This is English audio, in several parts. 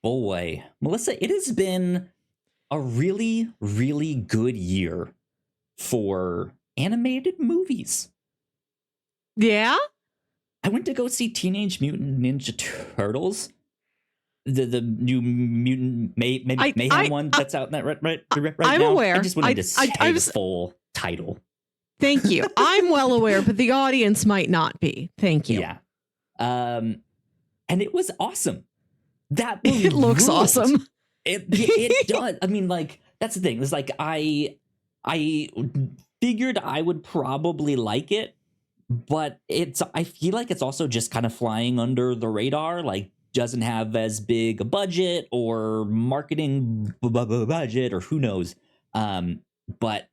boy, Melissa, it has been a really, really good year for animated movies. Yeah? I went to go see Teenage Mutant Ninja Turtles, the new Mutant Mayhem one that's out right I'm now. aware. I just wanted to say the full title. Thank you. I'm well aware, but the audience might not be. Thank you. Yeah. And it was awesome. That movie it looks ruled. Awesome. It does. I mean, like, that's the thing. It's like I figured I would probably like it, but I feel like it's also just kind of flying under the radar. Like, doesn't have as big a budget or marketing budget, or who knows. But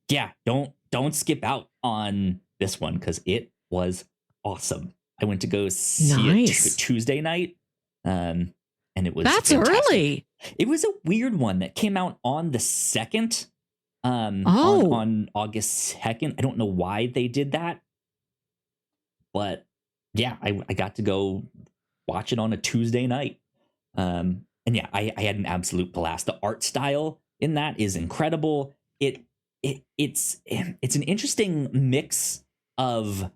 yeah, don't skip out on this one because it was awesome. I went to go see it Tuesday night, and it was fantastic. Early. It was a weird one that came out on the 2nd, on August 2nd. I don't know why they did that, but yeah, I got to go watch it on a Tuesday night. And yeah, I had an absolute blast. The art style in that is incredible. It's an interesting mix of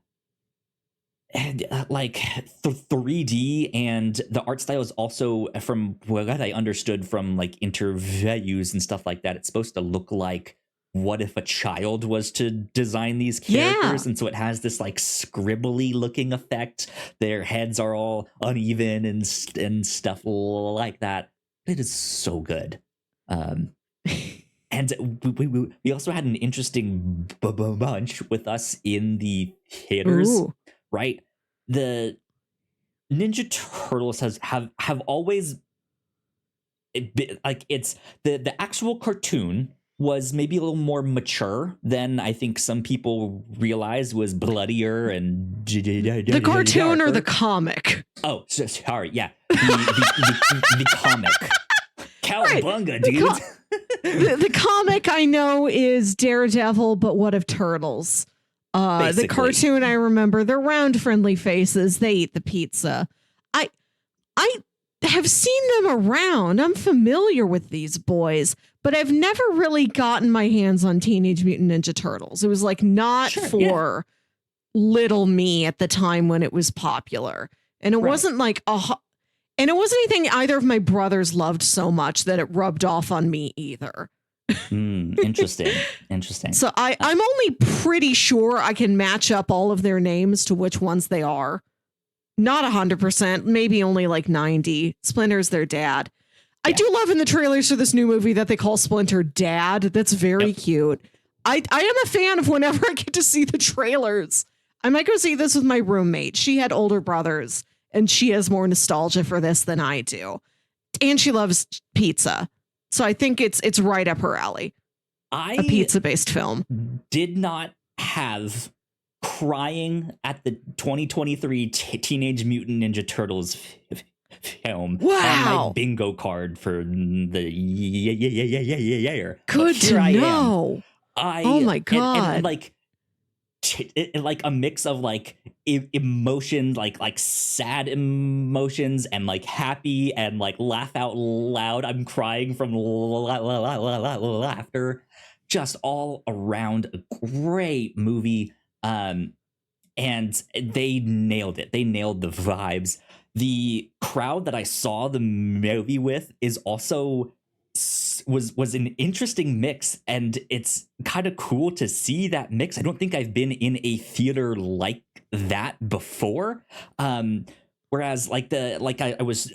like 3D, and the art style is also, from what I understood from like interviews and stuff like that, it's supposed to look like what if a child was to design these characters. And so it has this like scribbly looking effect. Their heads are all uneven and stuff like that. It is so good. And we also had an interesting bunch with us in the theaters. Ooh. Right? The Ninja Turtles have always been, like, it's the actual cartoon was maybe a little more mature than I think some people realized, was bloodier and the cartoon or the comic. Oh, sorry, yeah, the comic. Cowabunga, dude. The comic I know is Daredevil, but what of Turtles? The cartoon I remember, they're round, friendly faces. They eat the pizza. I have seen them around. I'm familiar with these boys, but I've never really gotten my hands on Teenage Mutant Ninja Turtles. It was like not for little me at the time when it was popular. And it wasn't like and it wasn't anything either of my brothers loved so much that it rubbed off on me either. Interesting. So I'm only pretty sure I can match up all of their names to which ones they are. Not 100%, maybe only like 90. Splinter's their dad. Yeah. I do love in the trailers for this new movie that they call Splinter Dad. That's very cute. I am a fan of whenever I get to see the trailers. I might go see this with my roommate. She had older brothers, and she has more nostalgia for this than I do. And she loves pizza. So I think it's right up her alley. A pizza-based film. Did not have crying at the 2023 Teenage Mutant Ninja Turtles film on my bingo card for the year. Good to know. Oh my God. And like a mix of like emotion, like sad emotions, and like happy and like laugh out loud. I'm crying from laughter. Just all around a great movie. And they nailed it. They nailed the vibes. The crowd that I saw the movie with is also was an interesting mix, and it's kind of cool to see that mix. I don't think I've been in a theater like that before. Whereas I was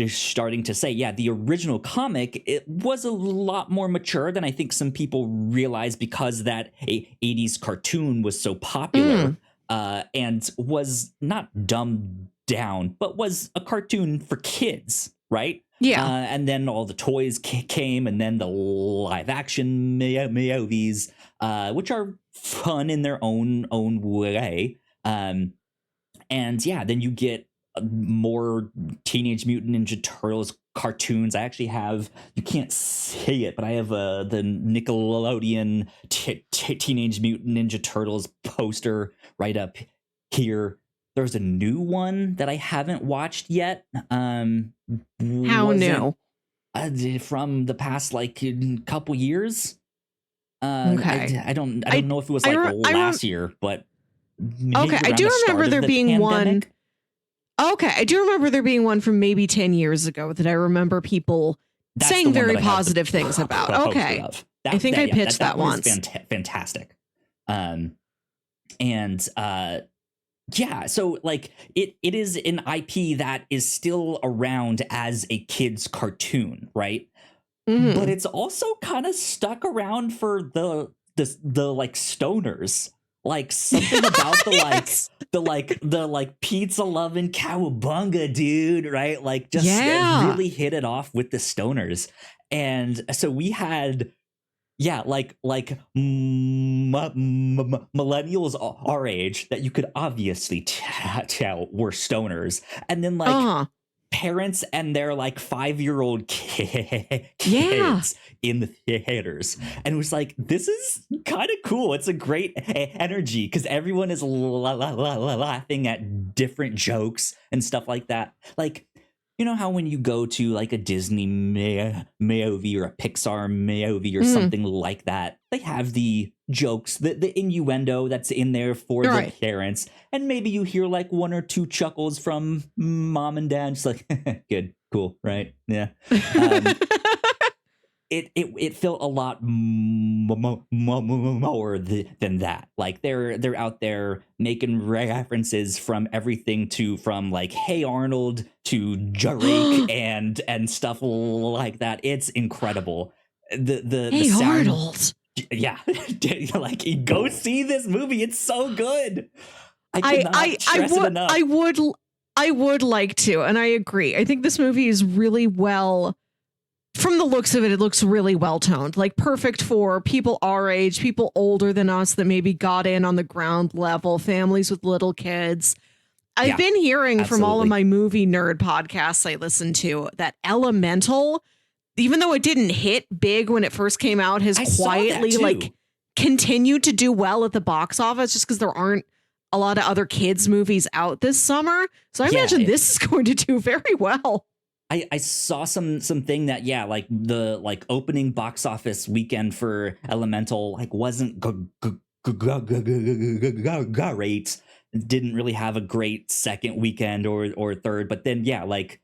starting to say, yeah, the original comic, it was a lot more mature than I think some people realize, because that 80s cartoon was so popular and was not dumbed down, but was a cartoon for kids, right? Yeah. And then all the toys came, and then the live action movies, which are fun in their own way. And yeah, then you get more Teenage Mutant Ninja Turtles cartoons. I actually have, you can't see it, but I have the Nickelodeon Teenage Mutant Ninja Turtles poster right up here. There's a new one that I haven't watched yet. How new? From the past like couple years. Okay. I don't know if it was like last year, but okay. I do remember there being one. Okay, I do remember there being one from maybe 10 years ago that I remember people saying very positive things about. Okay, I think I pitched that once. Fantastic. Yeah, so like it is an IP that is still around as a kid's cartoon, right? Mm-hmm. But it's also kind of stuck around for the like stoners. Like something about the pizza loving cowabunga dude, right? Like just really hit it off with the stoners. And so we had millennials our age that you could obviously tell were stoners, and then like parents and their like 5-year-old kids in the theaters, and it was like, this is kind of cool. It's a great energy because everyone is laughing at different jokes and stuff like that. Like, you know how when you go to like a Disney movie or a Pixar movie or something like that, they have the jokes, the innuendo that's in there for the parents, and maybe you hear like one or two chuckles from mom and dad, just like good, cool, right? Yeah. It felt a lot more than that. Like they're out there making references from everything from like Hey Arnold to Drake and stuff like that. It's incredible. The Hey sound, Arnold. Yeah, like go see this movie. It's so good. I would like to, and I agree. I think this movie is really well. From the looks of it, it looks really well toned, like perfect for people our age, people older than us that maybe got in on the ground level, families with little kids. I've been hearing from all of my movie nerd podcasts I listen to that Elemental, even though it didn't hit big when it first came out, has quietly like continued to do well at the box office just because there aren't a lot of other kids movies out this summer. So I imagine this is going to do very well. I saw something that like the like opening box office weekend for Elemental like wasn't great. Didn't really have a great second weekend or third, but then like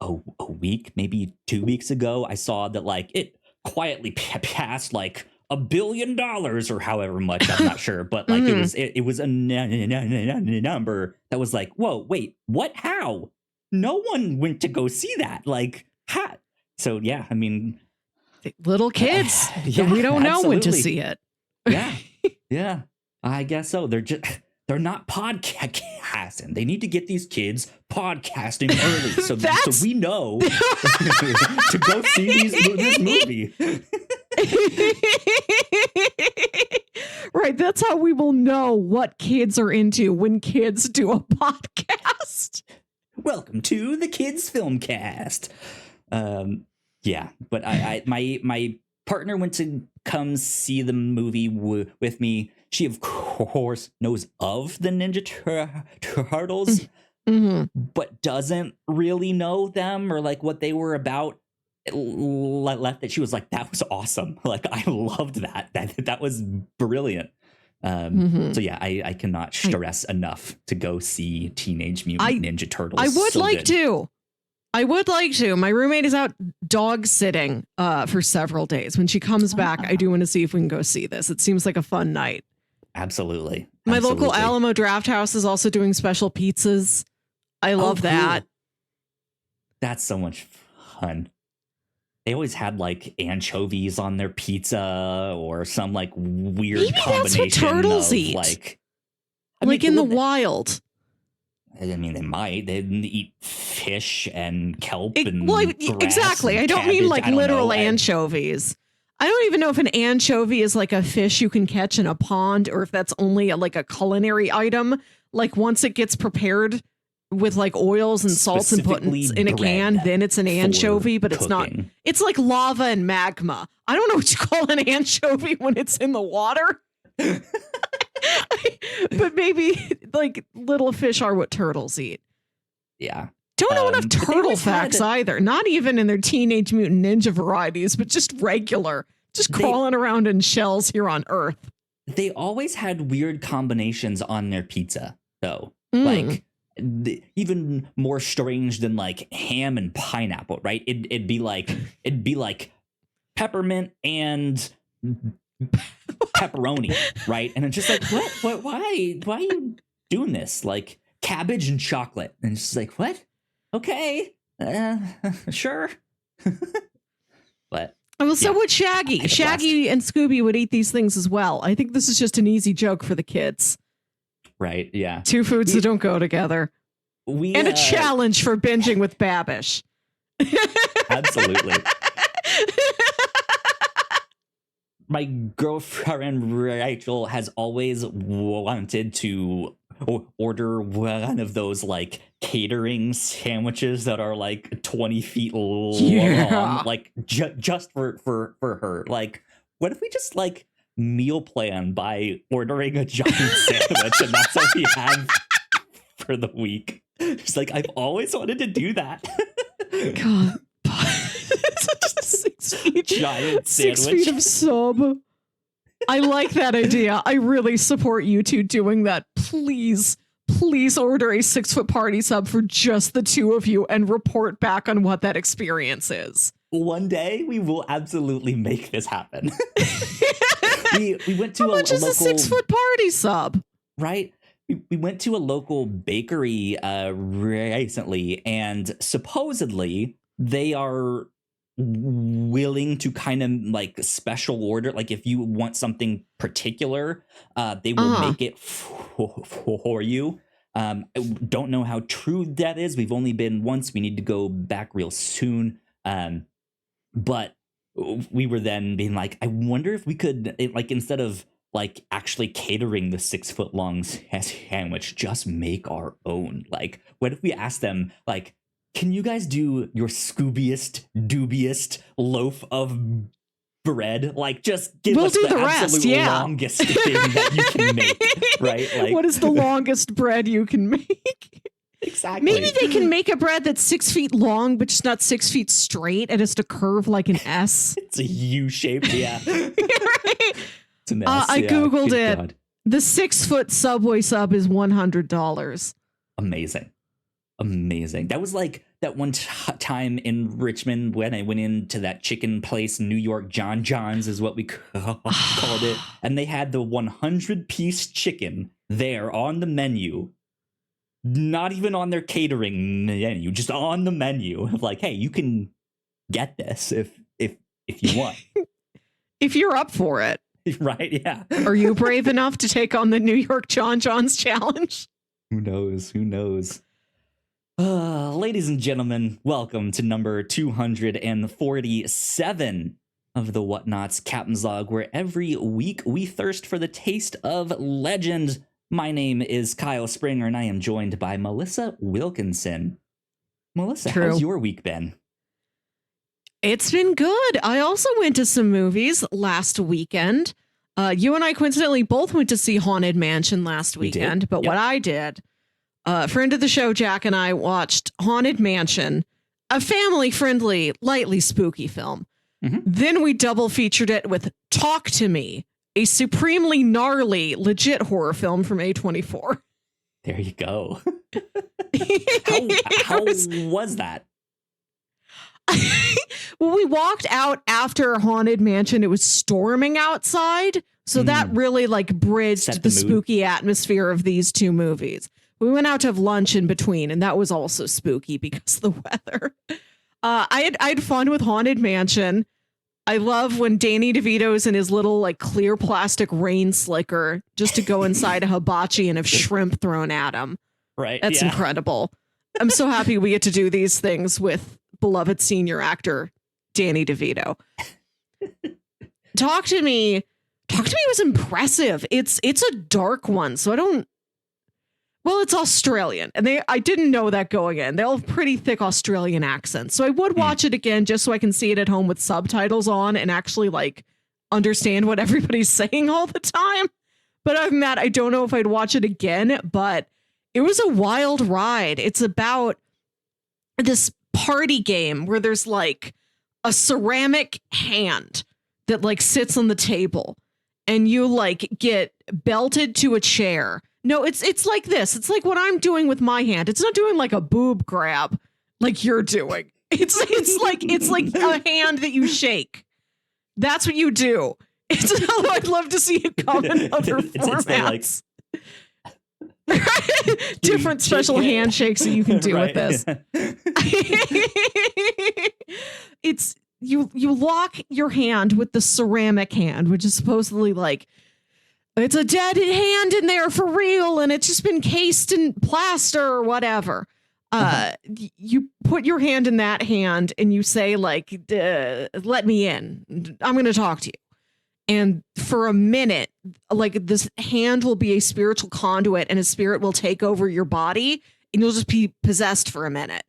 a week, maybe 2 weeks ago, I saw that like it quietly passed like $1 billion or however much, I'm not sure, but like it was a number that was like, whoa, wait, what? How? No one went to go see that. Like, ha. So, yeah, I mean, little kids. We don't know when to see it. Yeah, I guess so. They're not podcasting. They need to get these kids podcasting early so we know to go see this movie. Right. That's how we will know what kids are into when kids do a podcast. Welcome to the Kids Filmcast. But my partner went to come see the movie with me. She, of course, knows of the Ninja Turtles, but doesn't really know them or like what they were about. Left that she was like, that was awesome. Like, I loved that. That was brilliant. So yeah, I cannot stress enough to go see Teenage Mutant Ninja Turtles. I would like to. My roommate is out dog sitting for several days. When she comes back, I do want to see if we can go see this. It seems like a fun night. Absolutely. My local Alamo Draft House is also doing special pizzas. I love that. That's so much fun. They always had like anchovies on their pizza or some like weird combination that's what turtles of eat. like in the wild. I mean, they might. They eat fish and kelp and exactly. I don't mean like literal anchovies. I don't even know if an anchovy is like a fish you can catch in a pond or if that's only like a culinary item. Like once it gets prepared with like oils and salts and put in a can, then it's an anchovy, but it's not. It's like lava and magma. I don't know what you call an anchovy when it's in the water. But maybe like little fish are what turtles eat. Yeah. Don't know enough but they turtle always had- facts either. Not even in their Teenage Mutant Ninja varieties, but just regular. Just crawling around in shells here on Earth. They always had weird combinations on their pizza, though. Mm. Like even more strange than like ham and pineapple, right? It'd be like peppermint and pepperoni, right? And it's just like, what? Why are you doing this? Like cabbage and chocolate, and it's just like, what? Okay, sure. But Well, so yeah, would Shaggy. Shaggy and Scooby would eat these things as well. I think this is just an easy joke for the kids. right, yeah. Two foods that don't go together. And a challenge for binging with Babish. Absolutely. My girlfriend Rachel has always wanted to order one of those like catering sandwiches that are like 20 feet long, like just for her. Like, what if we just like meal plan by ordering a giant sandwich and that's what we have for the week? It's like, I've always wanted to do that. God. Just 6 feet. Giant sandwich. 6 feet of sub. I like that idea. I really support you two doing that. Please order a 6-foot party sub for just the two of you and report back on what that experience is. One day we will absolutely make this happen. we went to How much is local, a 6-foot party sub? Right? We went to a local bakery recently, and supposedly they are willing to kind of like special order. Like if you want something particular, they will make it for you. I don't know how true that is. We've only been once. We need to go back real soon. But we were then being like, I wonder if we could, like, instead of like actually catering the 6-foot long sandwich, just make our own. Like, what if we asked them, like, can you guys do your Scoobiest, dubiest loaf of bread? Like, just give us the absolute longest thing that you can make, right? Like, what is the longest bread you can make? Exactly. Maybe they can make a bread that's 6 feet long, but just not 6 feet straight, and it's to curve like an S. It's a U shaped, yeah. Right? It's a mess. I googled it. God. The 6-foot Subway sub is $100. Amazing. That was like that one time in Richmond when I went into that chicken place, New York John John's is what we called it. And they had the 100-piece chicken there on the menu. Not even on their catering menu, just on the menu. Like, hey, you can get this if you want. If you're up for it. Right, yeah. Are you brave enough to take on the New York John John's challenge? Who knows? Ladies and gentlemen, welcome to number 247 of the Whatnauts Captain's Log, where every week we thirst for the taste of legend. My name is Kyle Springer, and I am joined by Melissa Wilkinson. Melissa, how's your week been? It's been good. I also went to some movies last weekend. You and I coincidentally both went to see Haunted Mansion last weekend, but what I did, a friend of the show, Jack, and I watched Haunted Mansion, a family-friendly, lightly spooky film. Mm-hmm. Then we double featured it with Talk to Me, a supremely gnarly, legit horror film from A24. There you go. How was that? Well, we walked out after Haunted Mansion. It was storming outside. So that really like bridged the spooky atmosphere of these two movies. We went out to have lunch in between, and that was also spooky because of the weather. I had fun with Haunted Mansion. I love when Danny DeVito's in his little like clear plastic rain slicker just to go inside a hibachi and have shrimp thrown at him. Right. That's incredible. I'm so happy we get to do these things with beloved senior actor Danny DeVito. Talk to Me was impressive. It's a dark one, so it's Australian, and I didn't know that going in. They all have pretty thick Australian accents, so I would watch it again just so I can see it at home with subtitles on and actually like understand what everybody's saying all the time. But other than that, I don't know if I'd watch it again, but it was a wild ride. It's about this party game where there's like a ceramic hand that like sits on the table and you like get belted to a chair. No, it's like this. It's like what I'm doing with my hand. It's not doing like a boob grab like you're doing. It's like a hand that you shake. That's what you do. I'd love to see it come in other formats. Different special handshakes that you can do with this. It's you lock your hand with the ceramic hand, which is supposedly like it's a dead hand in there for real, and it's just been cased in plaster or whatever. You put your hand in that hand and you say like, let me in. I'm going to talk to you. And for a minute, like this hand will be a spiritual conduit and a spirit will take over your body and you'll just be possessed for a minute.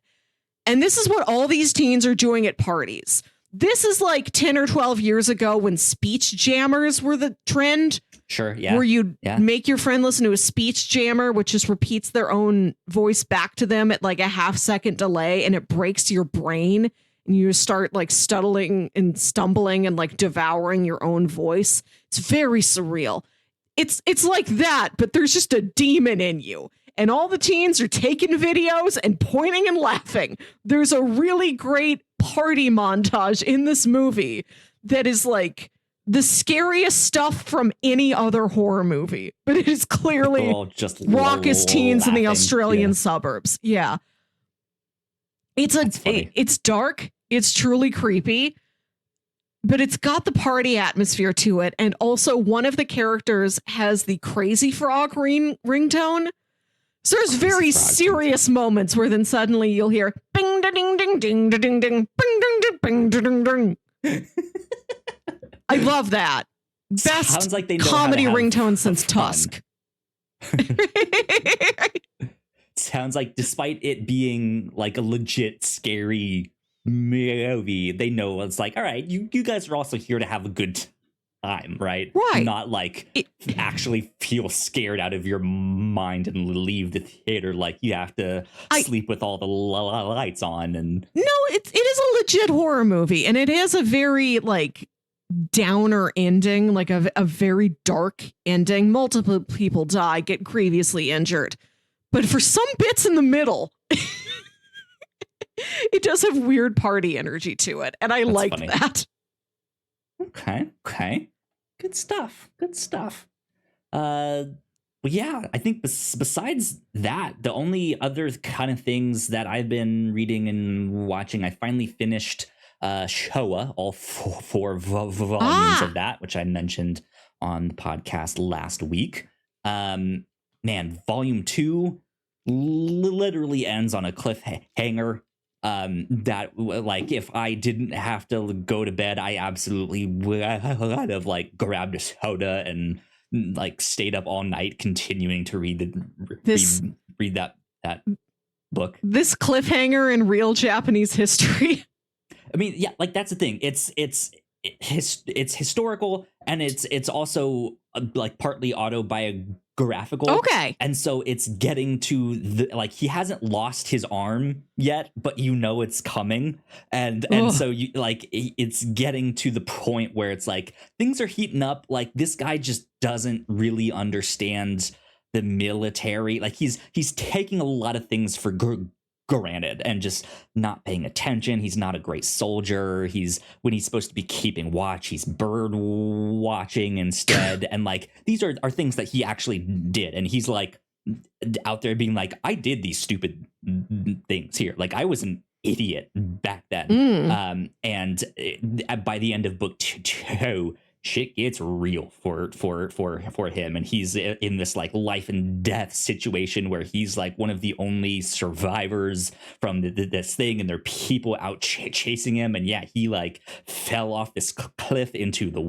And this is what all these teens are doing at parties. This is like 10 or 12 years ago when speech jammers were the trend. Sure, yeah. Where you make your friend listen to a speech jammer, which just repeats their own voice back to them at like a half-second delay, and it breaks your brain, and you start like stuttering and stumbling and like devouring your own voice. It's very surreal. It's like that, but there's just a demon in you. And all the teens are taking videos and pointing and laughing. There's a really great party montage in this movie that is like the scariest stuff from any other horror movie, but it is clearly just raucous teens in the Australian suburbs. Yeah. It's dark. It's truly creepy, but it's got the party atmosphere to it. And also one of the characters has the Crazy Frog ringtone. So there's very serious moments where then suddenly you'll hear bing da ding ding ding da ding ding bing ding ding bing da ding ding. I love that. Best sounds like they know comedy how to ringtone since Tusk. Sounds like despite it being like a legit scary movie, they know it's like, all right, you guys are also here to have a good time, right? Right. Not like actually feel scared out of your mind and leave the theater like you have to sleep with all the lights on. And no, it is a legit horror movie, and it has a very like downer ending, like a very dark ending. Multiple people die, get grievously injured, but for some bits in the middle it does have weird party energy to it, and I like that. Okay, good stuff. Well, yeah, I think besides that, the only other kind of things that I've been reading and watching, I finally finished Showa, all four volumes of that, which I mentioned on the podcast last week. Man, volume 2 literally ends on a cliffhanger. That like if I didn't have to go to bed, I absolutely would have like grabbed a soda and like stayed up all night continuing to read that book. This cliffhanger in real Japanese history. I mean, yeah, like that's the thing. It's historical, and it's also like partly autobiographical. Okay. And so it's getting to the like he hasn't lost his arm yet, but you know it's coming. And so you like it's getting to the point where it's like things are heating up. Like this guy just doesn't really understand the military. Like he's taking a lot of things for granted and just not paying attention. He's not a great soldier. When he's supposed to be keeping watch, he's bird watching instead. And like these are things that he actually did, and he's like out there being like, I did these stupid things here, like I was an idiot back then. And by the end of book 2, shit gets real for him, and he's in this like life and death situation where he's like one of the only survivors from this thing, and there are people out chasing him, and yeah, he like fell off this cliff into the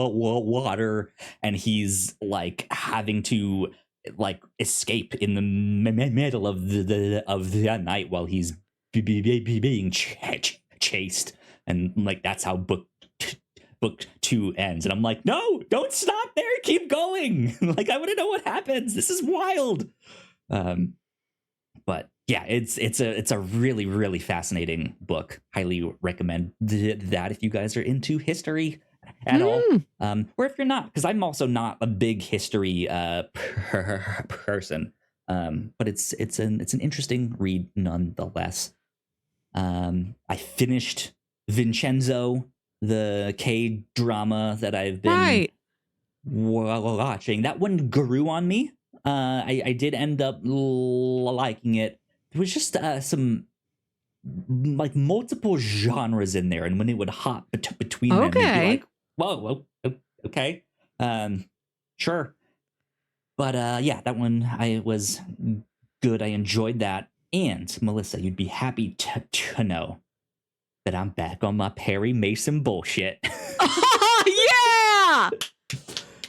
water, and he's like having to like escape in the middle of the night while he's being chased, and like that's how book book 2 ends. And I'm like, no, don't stop there. Keep going. Like, I want to know what happens. This is wild. But yeah, it's a really, really fascinating book. Highly recommend that if you guys are into history at all, or if you're not, because I'm also not a big history person. But it's an interesting read nonetheless. I finished Vincenzo, the K drama that I've been watching. That one grew on me. I did end up liking it. There was just some like multiple genres in there, and when it would hop between them, you'd be like, whoa, okay, sure. But yeah, that one I was good. I enjoyed that. And Melissa, you'd be happy to know that I'm back on my Perry Mason bullshit. Oh, yeah!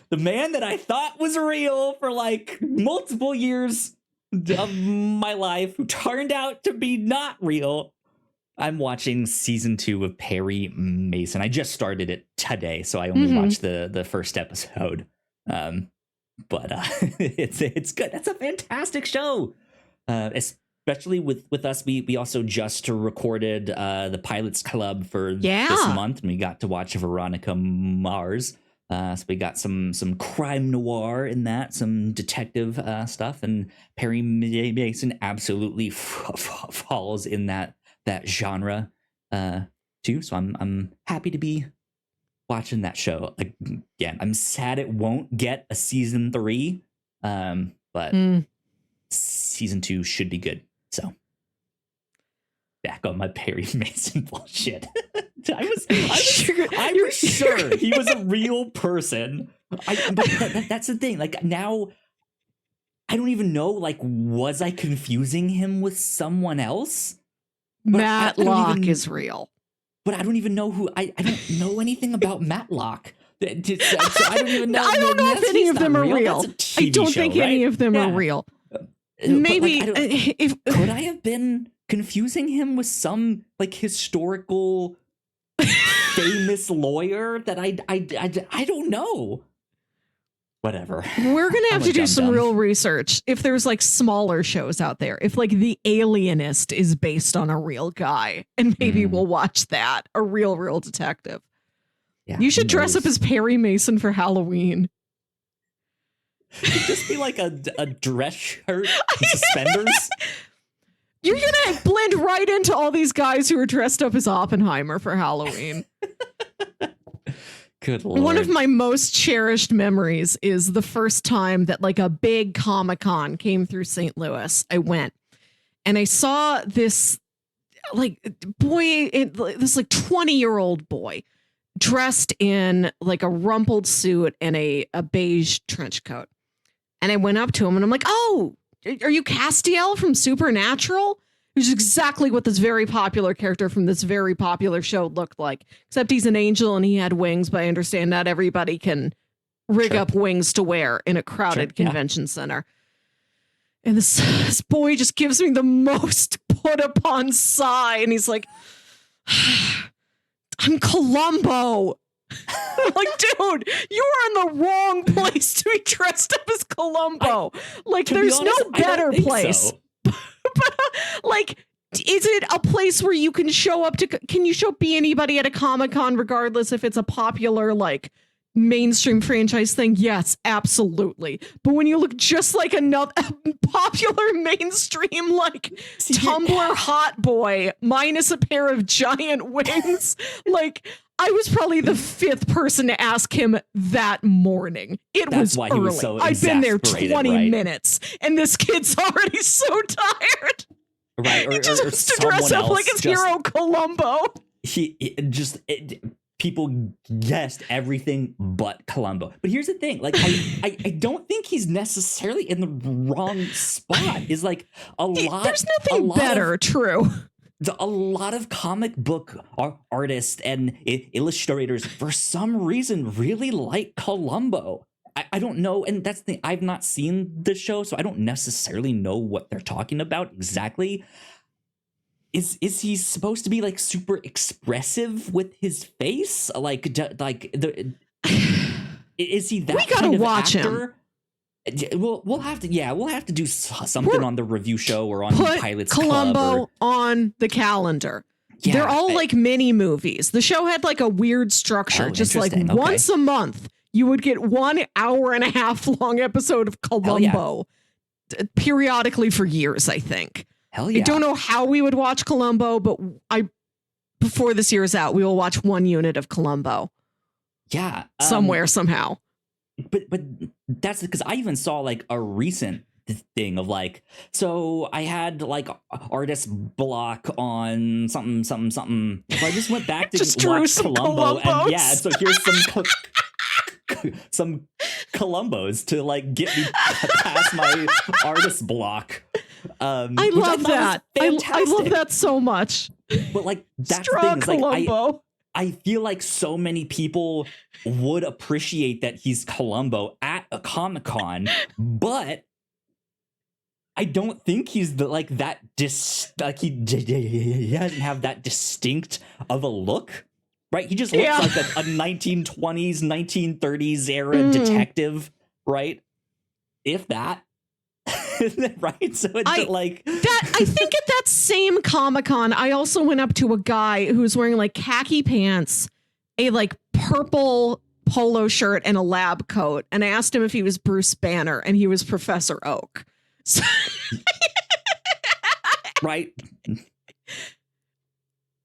The man that I thought was real for like multiple years of my life, who turned out to be not real. I'm watching season 2 of Perry Mason. I just started it today, so I only watched the first episode. But it's good. That's a fantastic show. Especially with us, we also just recorded the Pilots Club for this month, and we got to watch Veronica Mars. So we got some crime noir in that, some detective stuff, and Perry Mason absolutely falls in that genre too. So I'm happy to be watching that show again. I'm sad it won't get a season 3, but season 2 should be good. So back on my Perry Mason bullshit. I was sure he was a real person. But that's the thing. Like, now I don't even know. Like, was I confusing him with someone else? Matlock is real. But I don't even know who. I don't know anything about Matlock. So I don't even know. I don't know if any of them are real. I don't think any of them are real. Maybe could I have been confusing him with some like historical famous lawyer that I don't know. Whatever. We're gonna have to do some real research if there's like smaller shows out there. If like The Alienist is based on a real guy, and maybe we'll watch that. A real detective. Yeah, you should dress up as Perry Mason for Halloween. It'd just be like a dress shirt and suspenders. You're gonna blend right into all these guys who are dressed up as Oppenheimer for Halloween. Good Lord. One of my most cherished memories is the first time that like a big Comic-Con came through St. Louis. I went and I saw this like boy, this like 20-year-old boy dressed in like a rumpled suit and a beige trench coat. And I went up to him and I'm like, "Oh, are you Castiel from Supernatural?" Which is exactly what this very popular character from this very popular show looked like. Except he's an angel and he had wings, but I understand not everybody can rig up wings to wear in a crowded convention center. And this boy just gives me the most put upon sigh. And he's like, "I'm Columbo." I'm like, dude, you are in the wrong place to be dressed up as Columbo. There's no better place. So. But like, is it a place where you can show up to? Can you be anybody at a Comic-Con, regardless if it's a popular like mainstream franchise thing? Yes, absolutely. But when you look just like another popular mainstream like Tumblr hot boy minus a pair of giant wings, like. I was probably the 5th person to ask him that morning. That's was early. Was so I'd been there 20 minutes, and this kid's already so tired. Right, he just wants to dress up like his hero Columbo. People guessed everything but Columbo. But here's the thing: like, I don't think he's necessarily in the wrong spot. Is like There's nothing better. True. A lot of comic book artists and illustrators, for some reason, really like Columbo. I don't know, and that's the thing. I've not seen the show, so I don't necessarily know what they're talking about exactly. is he supposed to be like super expressive with his face? Is he that We gotta kind of watch actor? We'll have to do something on the review show or on Pilots Columbo Club on the calendar. Yeah, they're all like mini movies. The show had like a weird structure, just like once a month you would get 1 hour and a half long episode of Columbo periodically for years, I think. Hell yeah. I don't know how we would watch Columbo, but before this year is out, we will watch 1 unit of Columbo. Yeah. Somewhere, somehow. But that's because I even saw like a recent thing of like, so I had like artist block on something. So I just went back to watch Columbo, and so here's some Columbos to like get me past my artist block. I love that. I love that so much. But like that's Strong the thing. Columbo. I feel like so many people would appreciate that he's Columbo at a Comic-Con, but I don't think he's he doesn't have that distinct of a look, right? He just looks like a 1920s, 1930s era detective, right? If that. Right, so it's I think at that same Comic-Con I also went up to a guy who was wearing like khaki pants, a like purple polo shirt, and a lab coat, and I asked him if he was Bruce Banner, and he was Professor Oak. So right.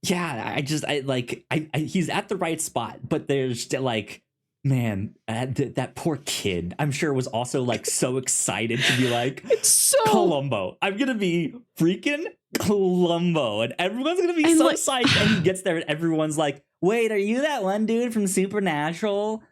Yeah, he's at the right spot, but there's still like, man, that poor kid, I'm sure was also like so excited to be like, it's so Columbo. I'm gonna be freaking Columbo, and everyone's gonna be so psyched. And he gets there, and everyone's like, "Wait, are you that one dude from Supernatural?"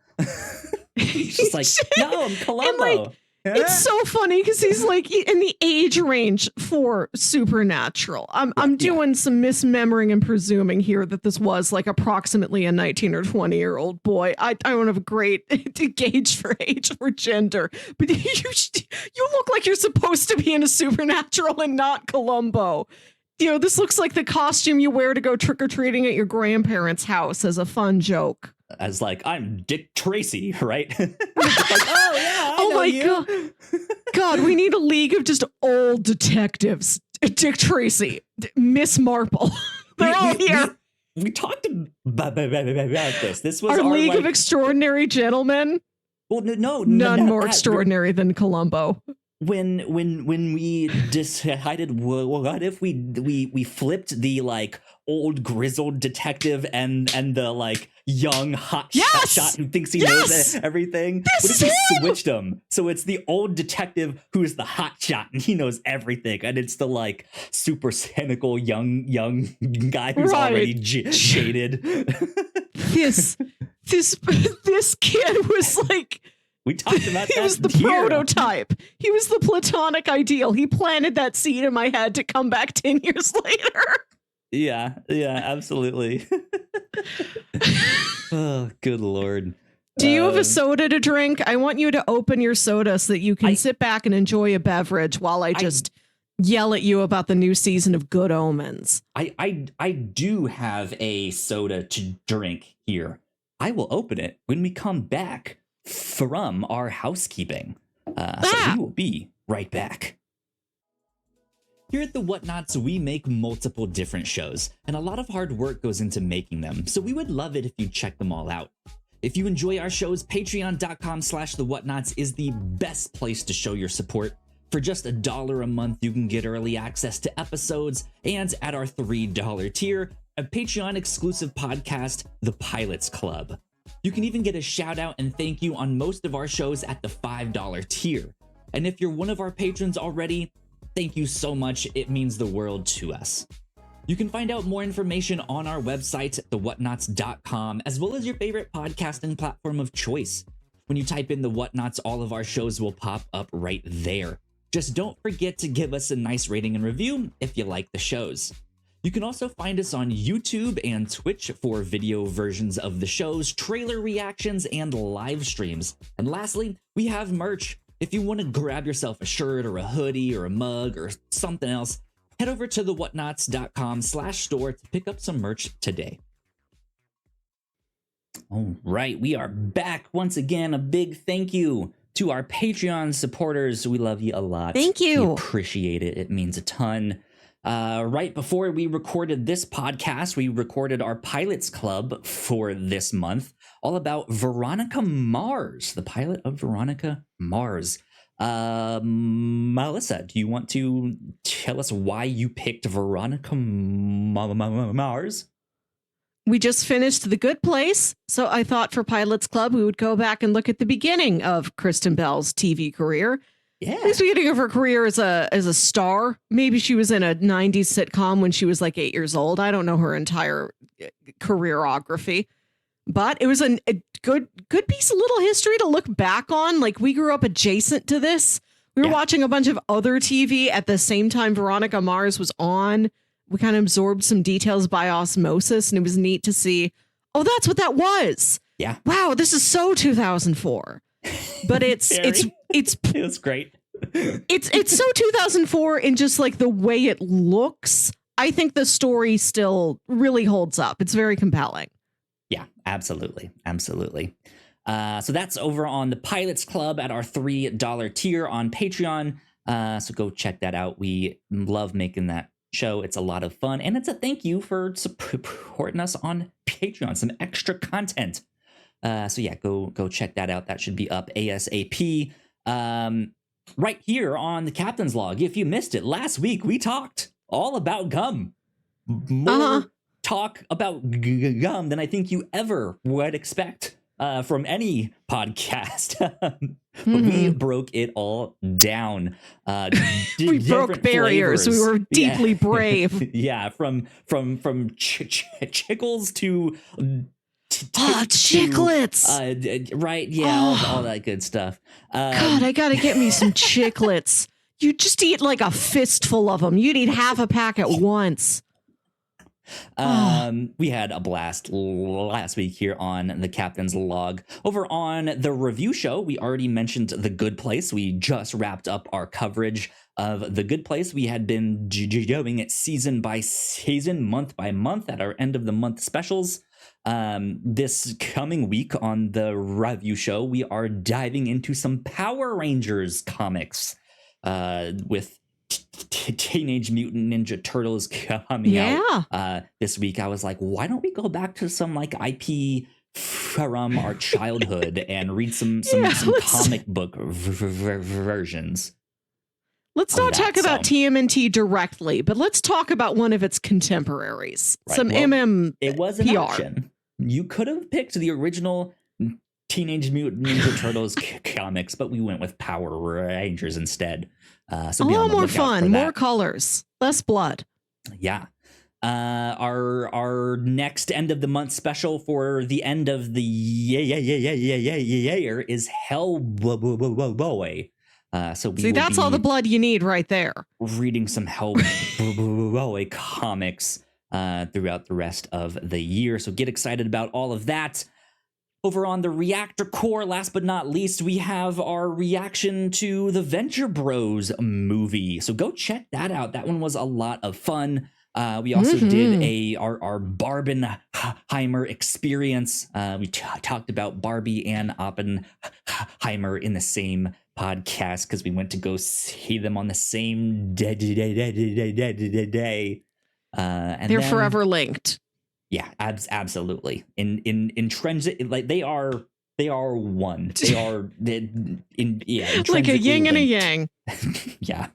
He's just like, "No, I'm Columbo." It's so funny because he's like in the age range for Supernatural. I'm doing some misremembering and presuming here that this was like approximately a 19 or 20-year-old boy. I don't have a great gauge for age or gender, but you look like you're supposed to be in a Supernatural and not Columbo. You know, this looks like the costume you wear to go trick-or-treating at your grandparents' house as a fun joke. As like, I'm Dick Tracy, right? Like, oh yeah, I know you. God, we need a league of just old detectives. Dick Tracy, Miss Marple, they're all here. We talked about this. This was our league of extraordinary gentlemen. Well, none more extraordinary than Columbo. When we decided, what if we flipped the like old grizzled detective and the like young hot shot who thinks he knows everything? What if we switched them? So it's the old detective who's the hot shot and he knows everything, and it's the like super cynical young guy who's already jaded. This kid was like. We talked about that. He was the prototype. He was the platonic ideal. He planted that seed in my head to come back 10 years later. Yeah, absolutely. Oh, good Lord. Do you have a soda to drink? I want you to open your soda so that you can sit back and enjoy a beverage while I just yell at you about the new season of Good Omens. I do have a soda to drink here. I will open it when we come back from our housekeeping. So we will be right back. Here at the Whatnauts, we make multiple different shows, and a lot of hard work goes into making them, so we would love it if you check them all out. If you enjoy our shows, patreon.com/thewhatnauts is the best place to show your support. For just $1 a month, you can get early access to episodes, and at our $3 tier, a Patreon exclusive podcast, The Pilots Club. You can even get a shout out and thank you on most of our shows at the $5 tier. And if you're one of our patrons already, thank you so much. It means the world to us. You can find out more information on our website, thewhatnauts.com, as well as your favorite podcasting platform of choice. When you type in the Whatnauts, all of our shows will pop up right there. Just don't forget to give us a nice rating and review if you like the shows. You can also find us on YouTube and Twitch for video versions of the shows, trailer reactions, and live streams. And lastly, we have merch. If you want to grab yourself a shirt or a hoodie or a mug or something else, head over to the whatnauts.com/store to pick up some merch today. All right, we are back once again. A big thank you to our Patreon supporters. We love you a lot. Thank you. We appreciate it. It means a ton. Right before we recorded this podcast, we recorded our Pilots Club for this month, all about Veronica Mars, the pilot of Veronica Mars. Melissa, do you want to tell us why you picked Veronica Mars? We just finished The Good Place, so I thought for Pilots Club we would go back and look at the beginning of Kristen Bell's TV career. Yeah. At least the beginning of her career as a star. Maybe she was in a 90s sitcom when she was like 8 years old. I don't know her entire careerography. But it was a good piece of little history to look back on. Like, we grew up adjacent to this. We were watching a bunch of other TV at the same time Veronica Mars was on. We kind of absorbed some details by osmosis, and it was neat to see, oh, that's what that was. Yeah. Wow, this is so 2004. But it was great. It's so 2004 in just like the way it looks. I think the story still really holds up. It's very compelling. Yeah, absolutely. Absolutely. So that's over on the Pilots Club at our $3 tier on Patreon. So go check that out. We love making that show. It's a lot of fun. And it's a thank you for supporting us on Patreon. Some extra content. So yeah, go check that out. That should be up ASAP. Right here on the Captain's Log. If you missed it, last week we talked all about gum. More talk about gum than I think you ever would expect from any podcast. We broke it all down. We broke barriers. Flavors. We were deeply brave. Yeah, from chickles to chiclets. Right, yeah, all that good stuff. God, I gotta get me some chiclets. You just eat like a fistful of them. You'd eat half a pack at once. We had a blast last week here on the Captain's Log. Over on the review show, we already mentioned The Good Place. We just wrapped up our coverage of The Good Place. We had been doing it season by season, month by month at our end of the month specials. This coming week on the review show, we are diving into some Power Rangers comics with Teenage Mutant Ninja Turtles coming out this week. I was like, why don't we go back to some like IP from our childhood and read some comic book versions? Let's not talk about TMNT directly, but let's talk about one of its contemporaries. Right. Some It was an option. You could have picked the original Teenage Mutant Ninja Turtles comics, but we went with Power Rangers instead. So a little more fun, more colors, less blood. Yeah. Our next end of the month special for the end of the year is Hellboy. So we see, that's all the blood you need right there. Reading some Hellboy comics throughout the rest of the year. So get excited about all of that. Over on the Reactor Core, last but not least, we have our reaction to the Venture Bros movie. So go check that out. That one was a lot of fun. We also did our Barbenheimer experience. We talked about Barbie and Oppenheimer in the same podcast because we went to go see them on the same day. And they're forever linked. Yeah, absolutely. In trends, like they are one. They are like a yin and a yang. Yeah.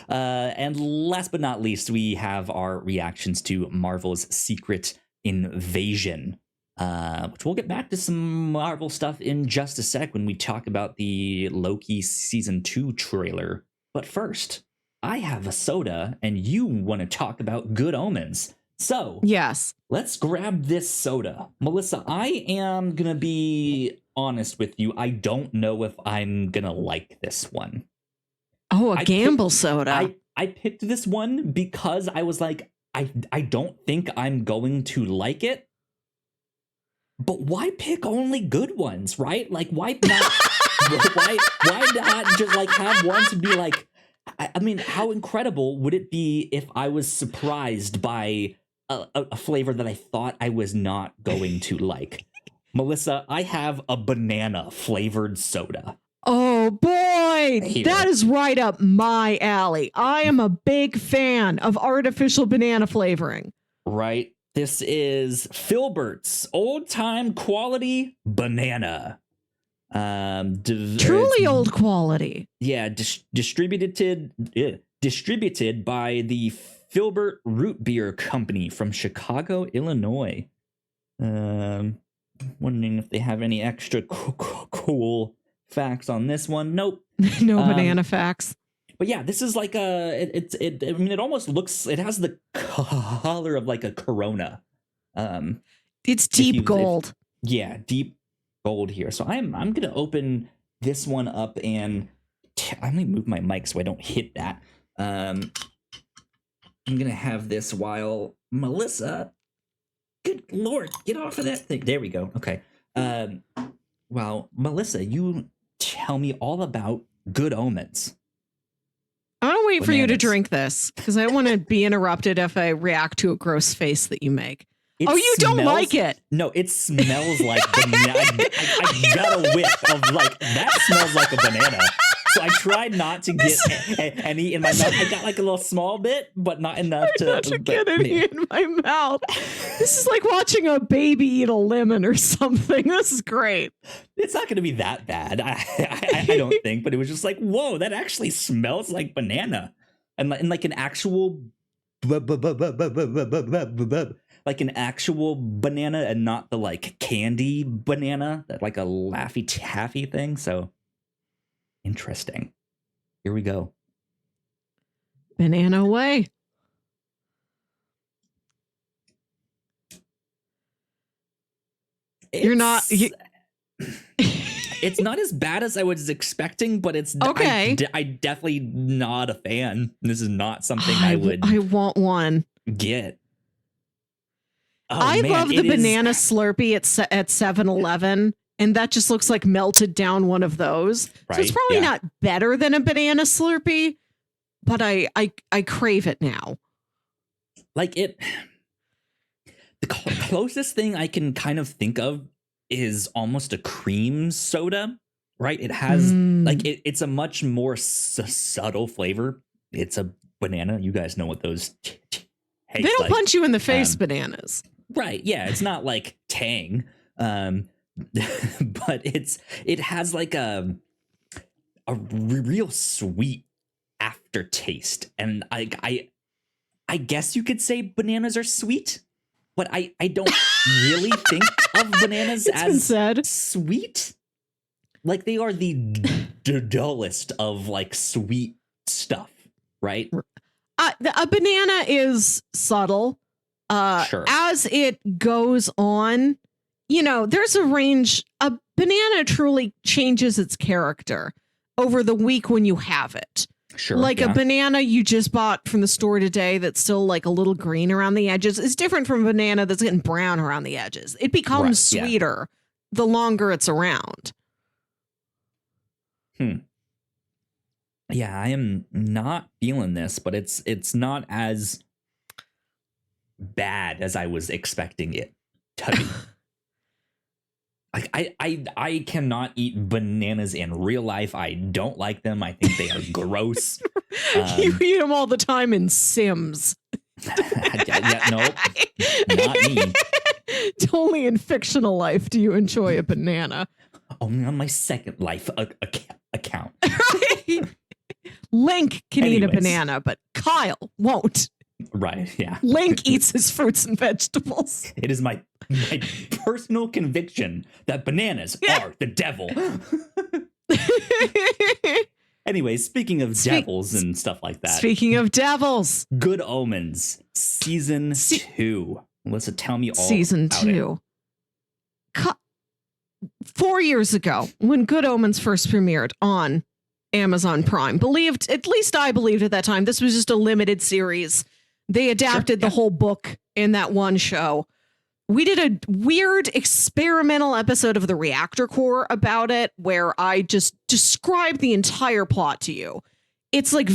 And last but not least, we have our reactions to Marvel's Secret Invasion, which we'll get back to some Marvel stuff in just a sec when we talk about the Loki season 2 trailer. But first, I have a soda and you want to talk about Good Omens. So, yes, let's grab this soda. Melissa, I am going to be honest with you. I don't know if I'm going to like this one. Oh, a gamble soda. I picked this one because I was like, I don't think I'm going to like it. But why pick only good ones, right? Like, why not? why not just like have one to be like, I mean, how incredible would it be if I was surprised by a flavor that I thought I was not going to like? Melissa, I have a banana flavored soda. Oh boy, Here. that is right up my alley. I am a big fan of artificial banana flavoring. Right? This is Filbert's old time quality banana. Truly old quality. Yeah, distributed by the Filbert Root Beer Company from Chicago, Illinois. Wondering if they have any extra cool facts on this one. Nope. No banana facts. But yeah, this is like I mean, it almost looks, it has the color of like a Corona. It's deep gold. Yeah, deep gold here. So I'm gonna open this one up and I'm gonna move my mic so I don't hit that. I'm gonna have this while Melissa. Good Lord, get off of that thing. There we go. Okay. Well, Melissa, you tell me all about Good Omens. I want to wait for you to drink this because I don't want to be interrupted if I react to a gross face that you make. You don't like it? No, it smells like banana. I got a whiff of like, that smells like a banana. So I tried not to get any in my mouth. I got like a little small bit, but not enough to get any in my mouth. This is like watching a baby eat a lemon or something. This is great. It's not going to be that bad, I don't think. But it was just like, whoa, that actually smells like banana, and like an actual, like an actual banana, and not the like candy banana, that like a Laffy Taffy thing. So. Interesting. Here we go. Banana away. You're not. It's not as bad as I was expecting, but it's okay. I definitely not a fan. This is not something I would. I want one. Get. Oh, I love the banana Slurpee at 7-Eleven. And that just looks like melted down one of those. Right. So it's probably not better than a banana Slurpee, but I crave it now. Like it, the closest thing I can kind of think of is almost a cream soda, right? It has like it's a much more subtle flavor. It's a banana. You guys know what those taste They don't like. Punch you in the face bananas. Right. Yeah. It's not like Tang. But it has like a real sweet aftertaste, and I guess you could say bananas are sweet, but I don't really think of bananas as sweet. Like they are the dullest of like sweet stuff, right? A banana is subtle. Sure. As it goes on. You know, there's a range. A banana truly changes its character over the week when you have it. Sure. Like a banana you just bought from the store today that's still like a little green around the edges is different from a banana that's getting brown around the edges. It becomes sweeter the longer it's around. Yeah, I am not feeling this, but it's not as bad as I was expecting it to be. Like I cannot eat bananas in real life. I don't like them. I think they are gross. You eat them all the time in Sims. Nope, not me. Only in fictional life do you enjoy a banana. Only on my Second Life account. Link can eat a banana, but Kyle won't. Right, yeah. Link eats his fruits and vegetables. It is my personal conviction that bananas are the devil. Anyway, speaking of devils and stuff like that. Speaking of devils. Good Omens, season 2. Melissa, tell me all season about 2. 4 years ago, when Good Omens first premiered on Amazon Prime, at least I believed at that time, this was just a limited series. They adapted the whole book in that one show. We did a weird experimental episode of the Reactor Core about it, where I just described the entire plot to you. it's like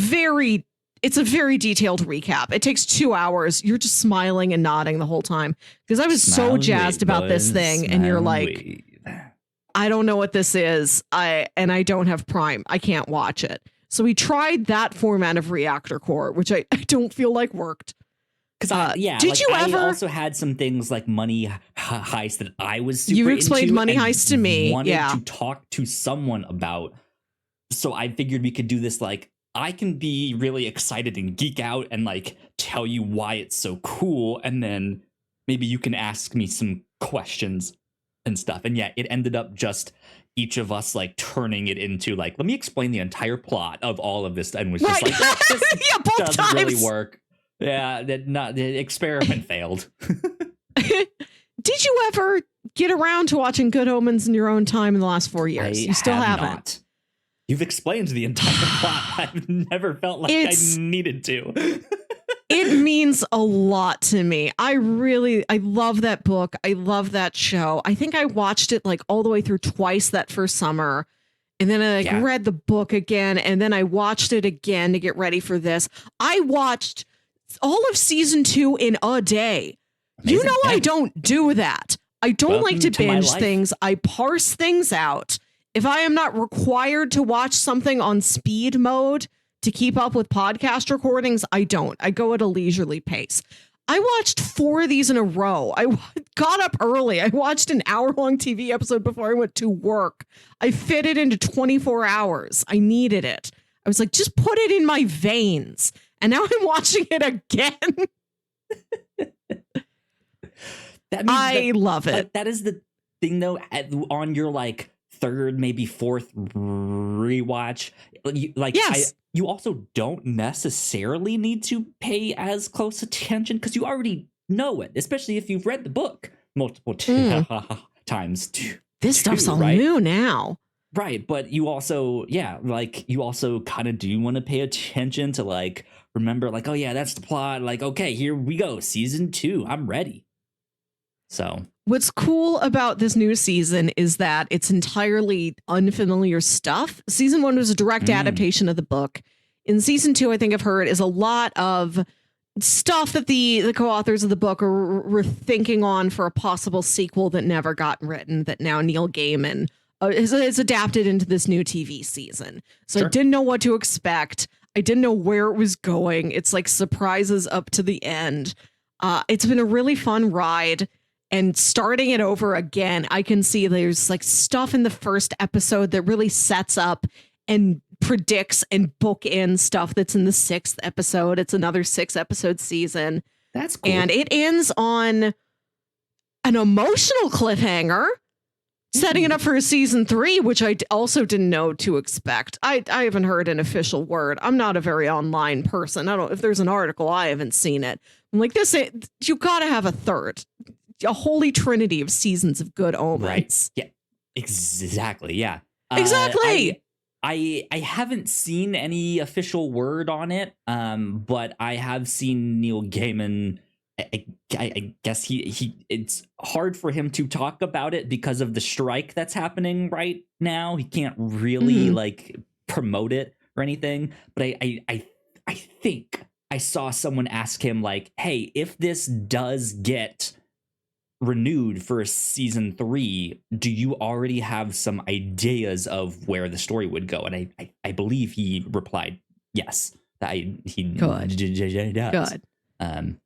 it's a very detailed recap. It takes 2 hours. You're just smiling and nodding the whole time because I was so jazzed about this thing. And you're like, I don't know what this is. I don't have Prime. I can't watch it. So we tried that format of Reactor Core, which I don't feel like worked. Because did you ever? I also had some things like Money Heist that I was super You explained into Money and Heist to me. Wanted Yeah. to talk to someone about. So I figured we could do this. Like, I can be really excited and geek out and like tell you why it's so cool, and then maybe you can ask me some questions and stuff. And yeah, it ended up just each of us like turning it into like, let me explain the entire plot of all of this, and was just like, this yeah, both doesn't times. really work. Yeah, the experiment failed. Did you ever get around to watching Good Omens in your own time in the last 4 years? You still haven't. Not. You've explained the entire plot. I've never felt like I needed to. It means a lot to me. I love that book. I love that show. I think I watched it like all the way through twice that first summer. And then I read the book again. And then I watched it again to get ready for this. I watched all of season 2 in a day. Amazing. You know, I don't do that. I don't like to binge things. I parse things out. If I am not required to watch something on speed mode to keep up with podcast recordings, I don't. I go at a leisurely pace. I watched 4 of these in a row. I got up early. I watched an hour-long TV episode before I went to work. I fit it into 24 hours. I needed it. I was like, just put it in my veins. And now I'm watching it again. I love it. That is the thing, though, on your like third, maybe fourth rewatch. Yes. You also don't necessarily need to pay as close attention because you already know it, especially if you've read the book multiple times. This stuff's all new now. Right, but you also, you also kind of do want to pay attention to like, remember like, oh yeah, that's the plot. Like, okay, here we go. Season 2, I'm ready. So what's cool about this new season is that it's entirely unfamiliar stuff. Season 1 was a direct adaptation of the book. In season 2, I think I've heard is a lot of stuff that the co-authors of the book were thinking on for a possible sequel that never got written, that now Neil Gaiman is adapted into this new TV season. So I didn't know what to expect. I didn't know where it was going. It's like surprises up to the end. It's been a really fun ride. And starting it over again, I can see there's like stuff in the first episode that really sets up and predicts and bookends stuff that's in the 6th episode. It's another 6-episode season. That's cool. And it ends on an emotional cliffhanger, setting it up for a season 3, which I also didn't know to expect. I haven't heard an official word. I'm not a very online person. I don't, if there's an article, I haven't seen it. I'm like, you got to have a third. A holy trinity of seasons of Good Omens. Right. Yeah. Exactly. Yeah. Exactly. I haven't seen any official word on it, but I have seen Neil Gaiman. I guess it's hard for him to talk about it because of the strike that's happening right now. He can't really like promote it or anything. But I think I saw someone ask him like, "Hey, if this does get renewed for season 3, do you already have some ideas of where the story would go?" And I believe he replied yes, that he does. Good.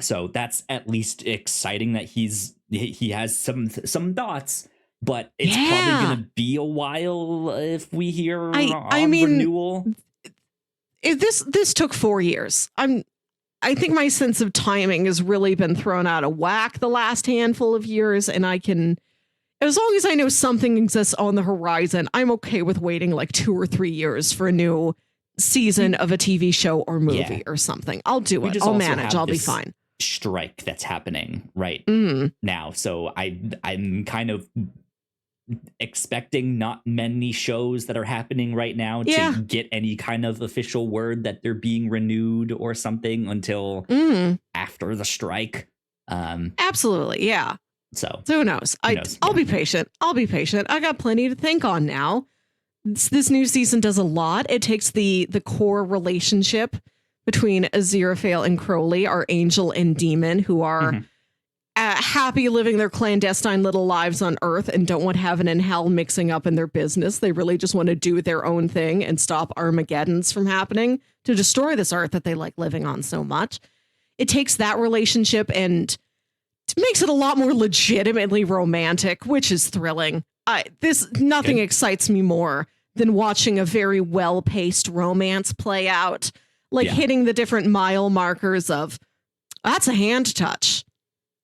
So that's at least exciting that he has some thoughts, but it's probably going to be a while if we hear renewal. This took 4 years. I think my sense of timing has really been thrown out of whack the last handful of years, and as long as I know something exists on the horizon, I'm okay with waiting like 2 or 3 years for a new season of a TV show or movie or something. I'll do it. I'll manage. I'll be fine. Strike that's happening right now, so I'm kind of expecting not many shows that are happening right now to get any kind of official word that they're being renewed or something until after the strike. Absolutely, yeah. So who knows? I'll be patient. I got plenty to think on now. this new season does a lot. It takes the core relationship between Aziraphale and Crowley, our angel and demon, who are happy living their clandestine little lives on Earth and don't want heaven and hell mixing up in their business. They really just want to do their own thing and stop Armageddons from happening to destroy this Earth that they like living on so much. It takes that relationship and makes it a lot more legitimately romantic, which is thrilling. Nothing excites me more than watching a very well-paced romance play out, hitting the different mile markers of, that's a hand touch.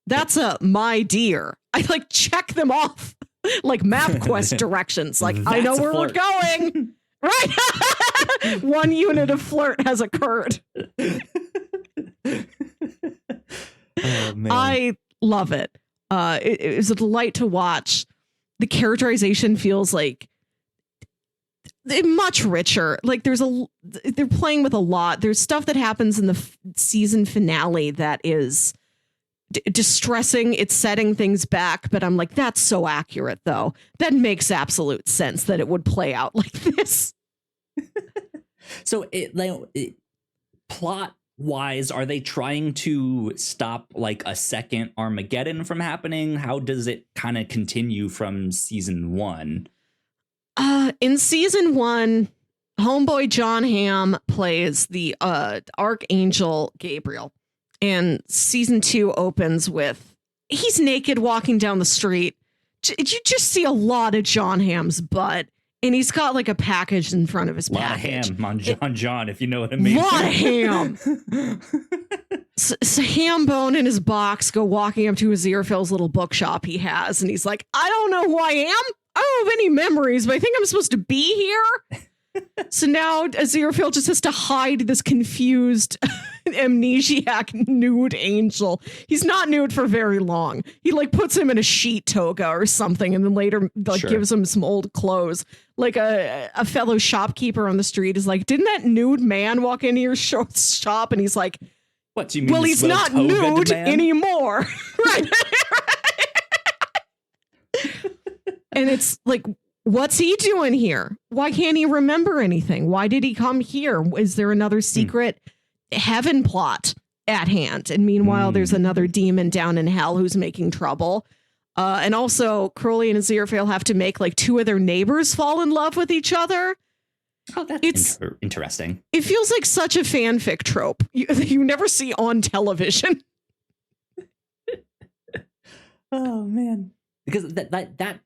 That's a my dear. I check them off like MapQuest directions. I know where we're going. Right. One unit of flirt has occurred. Oh, man. I love it. It was a delight to watch. The characterization feels much richer. They're playing with a lot. There's stuff that happens in the season finale that is distressing. It's setting things back, but I'm like, that's so accurate though. That makes absolute sense that it would play out like this. So plot wise, are they trying to stop a second Armageddon from happening? How does it kind of continue from season 1? In season 1, homeboy John Hamm plays the Archangel Gabriel. And season 2 opens with he's naked walking down the street. You just see a lot of John Hamm's butt, and he's got a package in front of his package. A lot of ham on John, if you know what I mean. A lot of ham. So ham bone in his box go walking up to Aziraphale's little bookshop he has, and he's like, I don't know who I am. I don't have any memories, but I think I'm supposed to be here. So now Aziraphale just has to hide this confused amnesiac nude angel. He's not nude for very long. He puts him in a sheet toga or something, and then later gives him some old clothes. A fellow shopkeeper on the street is like, didn't that nude man walk into your shop? And he's like, what do you mean? Well, he's not nude anymore. Right. And it's what's he doing here? Why can't he remember anything? Why did he come here? Is there another secret heaven plot at hand? And meanwhile, there's another demon down in hell who's making trouble. And also, Crowley and Aziraphale have to make 2 of their neighbors fall in love with each other. Oh, that's interesting. It feels like such a fanfic trope you never see on television. Oh, man. Because that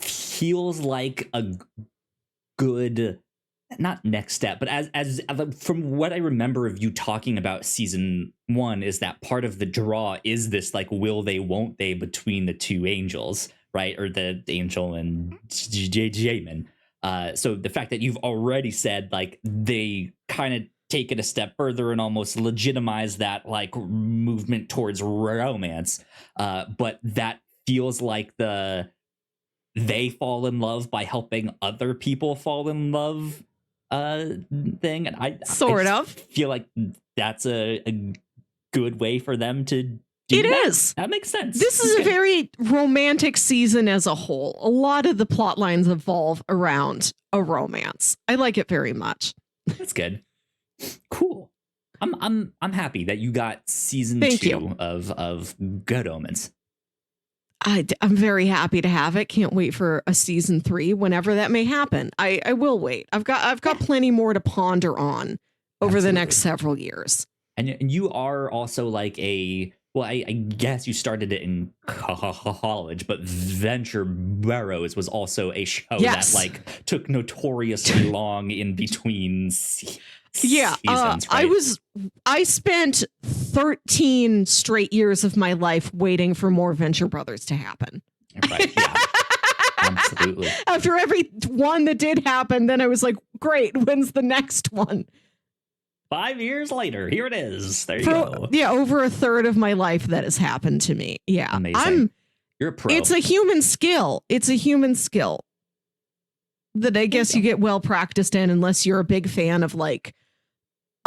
feels like a good, not next step, but as from what I remember of you talking about season 1, is that part of the draw is this will they, won't they between the 2 angels, right? Or the angel and Jamin. So the fact that you've already said they kind of take it a step further and almost legitimize that movement towards romance, but that feels like they fall in love by helping other people fall in love thing. And I feel like that's a good way for them to do it. That. Is. That makes sense. This is a very romantic season as a whole. A lot of the plot lines evolve around a romance. I like it very much. That's good. Cool. I'm happy that you got season 2 of Good Omens. I'm very happy to have it. Can't wait for a season 3 whenever that may happen. I will wait. I've got plenty more to ponder on over the next several years. And you are also I guess you started it in college, but Venture Burrows was also a show that took notoriously long in between seasons. Right? I spent 13 straight years of my life waiting for more Venture Brothers to happen. Right. Yeah. Absolutely. After every one that did happen, then I was like, great, when's the next one? 5 years later, here it is. There you go. Yeah, over a third of my life that has happened to me. Yeah. Amazing. You're a pro. It's a human skill. That I guess you get well practiced in, unless you're a big fan of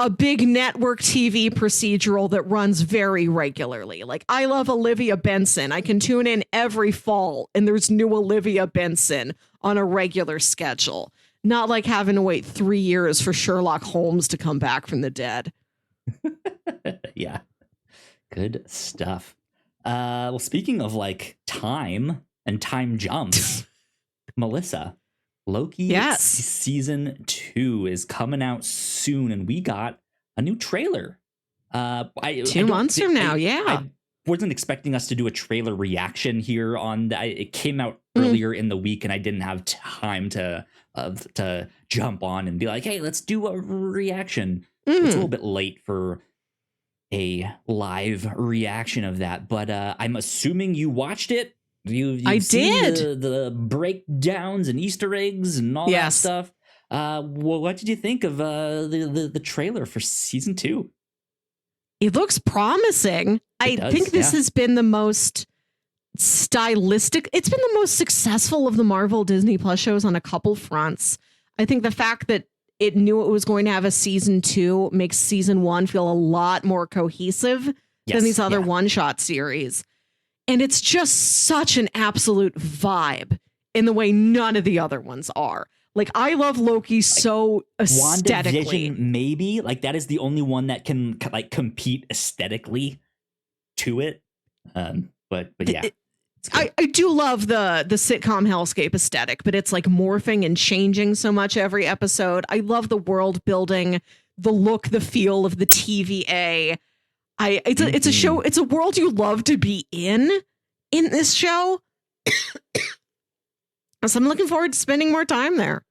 a big network TV procedural that runs very regularly. I love Olivia Benson. I can tune in every fall and there's new Olivia Benson on a regular schedule. Not like having to wait 3 years for Sherlock Holmes to come back from the dead. Yeah. Good stuff. Well, speaking of like time and time jumps, Melissa, Loki Yes. season 2 is coming out soon, and we got a new trailer. 2 months from now, yeah. I wasn't expecting us to do a trailer reaction here on it came out earlier in the week, and I didn't have time to jump on and be like, hey, let's do a reaction. It's a little bit late for a live reaction of that, but I'm assuming you watched it. I did the breakdowns and Easter eggs and all that stuff. Well, what did you think of the trailer for season 2? It looks promising. I think this has been the most stylistic. It's been the most successful of the Marvel Disney Plus shows on a couple fronts. I think the fact that it knew it was going to have a season 2 makes season 1 feel a lot more cohesive than these other one-shot series. And it's just such an absolute vibe in the way none of the other ones are. Like, I love Loki so aesthetically. WandaVision, maybe. Like, that is the only one that can like compete aesthetically to it. But yeah. I do love the sitcom hellscape aesthetic, but it's like morphing and changing so much every episode. I love the world building, the look, the feel of the TVA. It's a show. It's a world you love to be in this show. So I'm looking forward to spending more time there.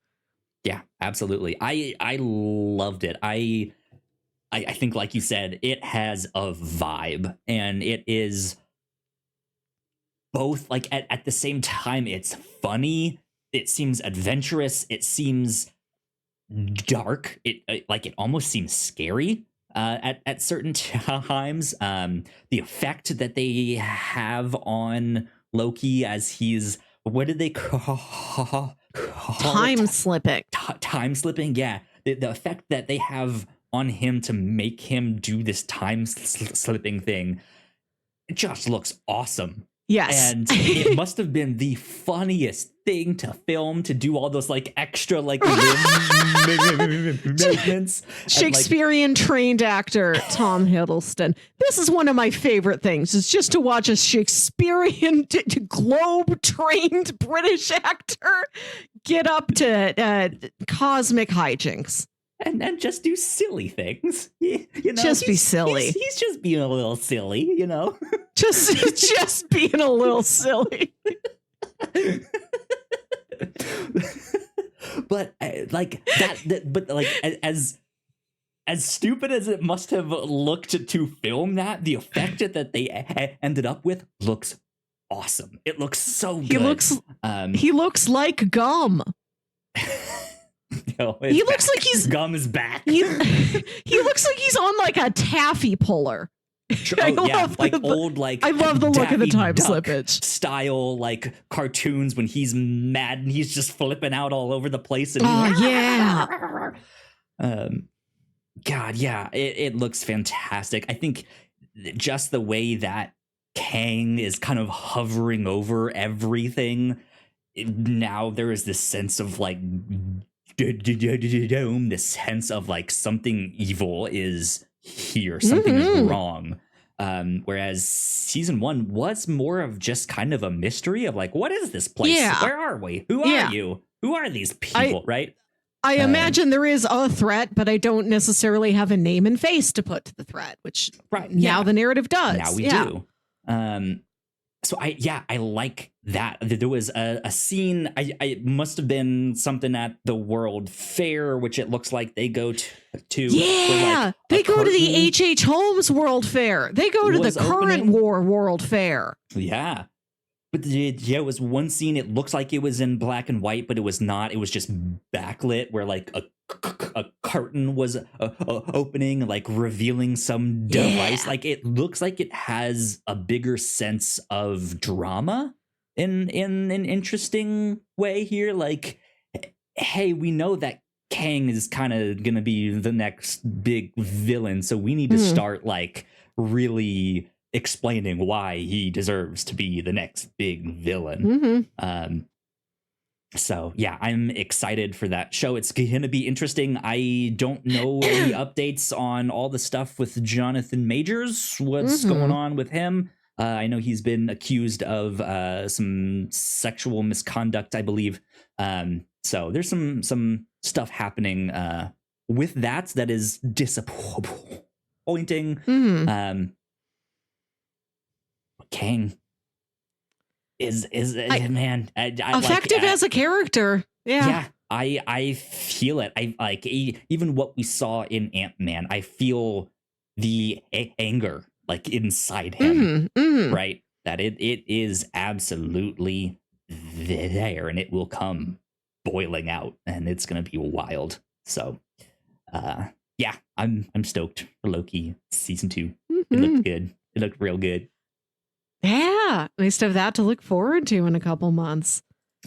Yeah, absolutely. I loved it. I think, like you said, it has a vibe, and it is both like at the same time. It's funny. It seems adventurous. It seems dark. It almost seems scary. At certain times, the effect that they have on Loki as he's, what did they call time slipping? Time slipping, yeah. The effect that they have on him to make him do this time slipping thing, it just looks awesome. Yes. And it must have been the funniest thing to film, to do all those like extra like movements. Shakespearean trained actor Tom Hiddleston. This is one of my favorite things, is just to watch a Shakespearean globe trained British actor get up to cosmic hijinks. And just do silly things, you know. Just be silly. He's just being a little silly, you know. just being a little silly. But like that. But like as stupid as it must have looked to film that, the effect that they ended up with looks awesome. It looks so good. He looks like gum. No, he looks like he's gum is back. He looks like he's on like a taffy puller. I love the look of the time slippage style, like cartoons when he's mad and he's just flipping out all over the place. And God, yeah, it looks fantastic. I think just the way that Kang is kind of hovering over everything. Now there is this sense of like this sense of like something evil is here, something is wrong. Whereas season 1 was more of just kind of a mystery of like, what is this place? Where are we? Who are you? Who are these people? Right? I imagine there is a threat, but I don't necessarily have a name and face to put to the threat, which now the narrative does. Now we do. So I like that. There was a scene, it must have been something at the World Fair, which it looks like they go to. Yeah, they go to the H.H. Holmes World Fair. They go to the current war World Fair. Yeah. But it was one scene, it looks like it was in black and white, but it was not. It was just backlit, where like a curtain was opening, like revealing some device. Like it looks like it has a bigger sense of drama in an interesting way here. Like, hey, we know that Kang is kind of gonna be the next big villain, so we need to start like really explaining why he deserves to be the next big villain. So yeah, I'm excited for that show. It's going to be interesting. I don't know any updates on all the stuff with Jonathan Majors. What's going on with him? I know he's been accused of some sexual misconduct, I believe. So there's some stuff happening with that is disappointing. Kang is man, I effective as a character. Yeah, I feel it. I like even what we saw in Ant-Man. I feel the anger like inside him, right? That it is absolutely there, and it will come boiling out, and it's gonna be wild. So, yeah, I'm stoked for Loki season 2. It looked good. It looked real good. Yeah, nice to have that to look forward to in a couple months.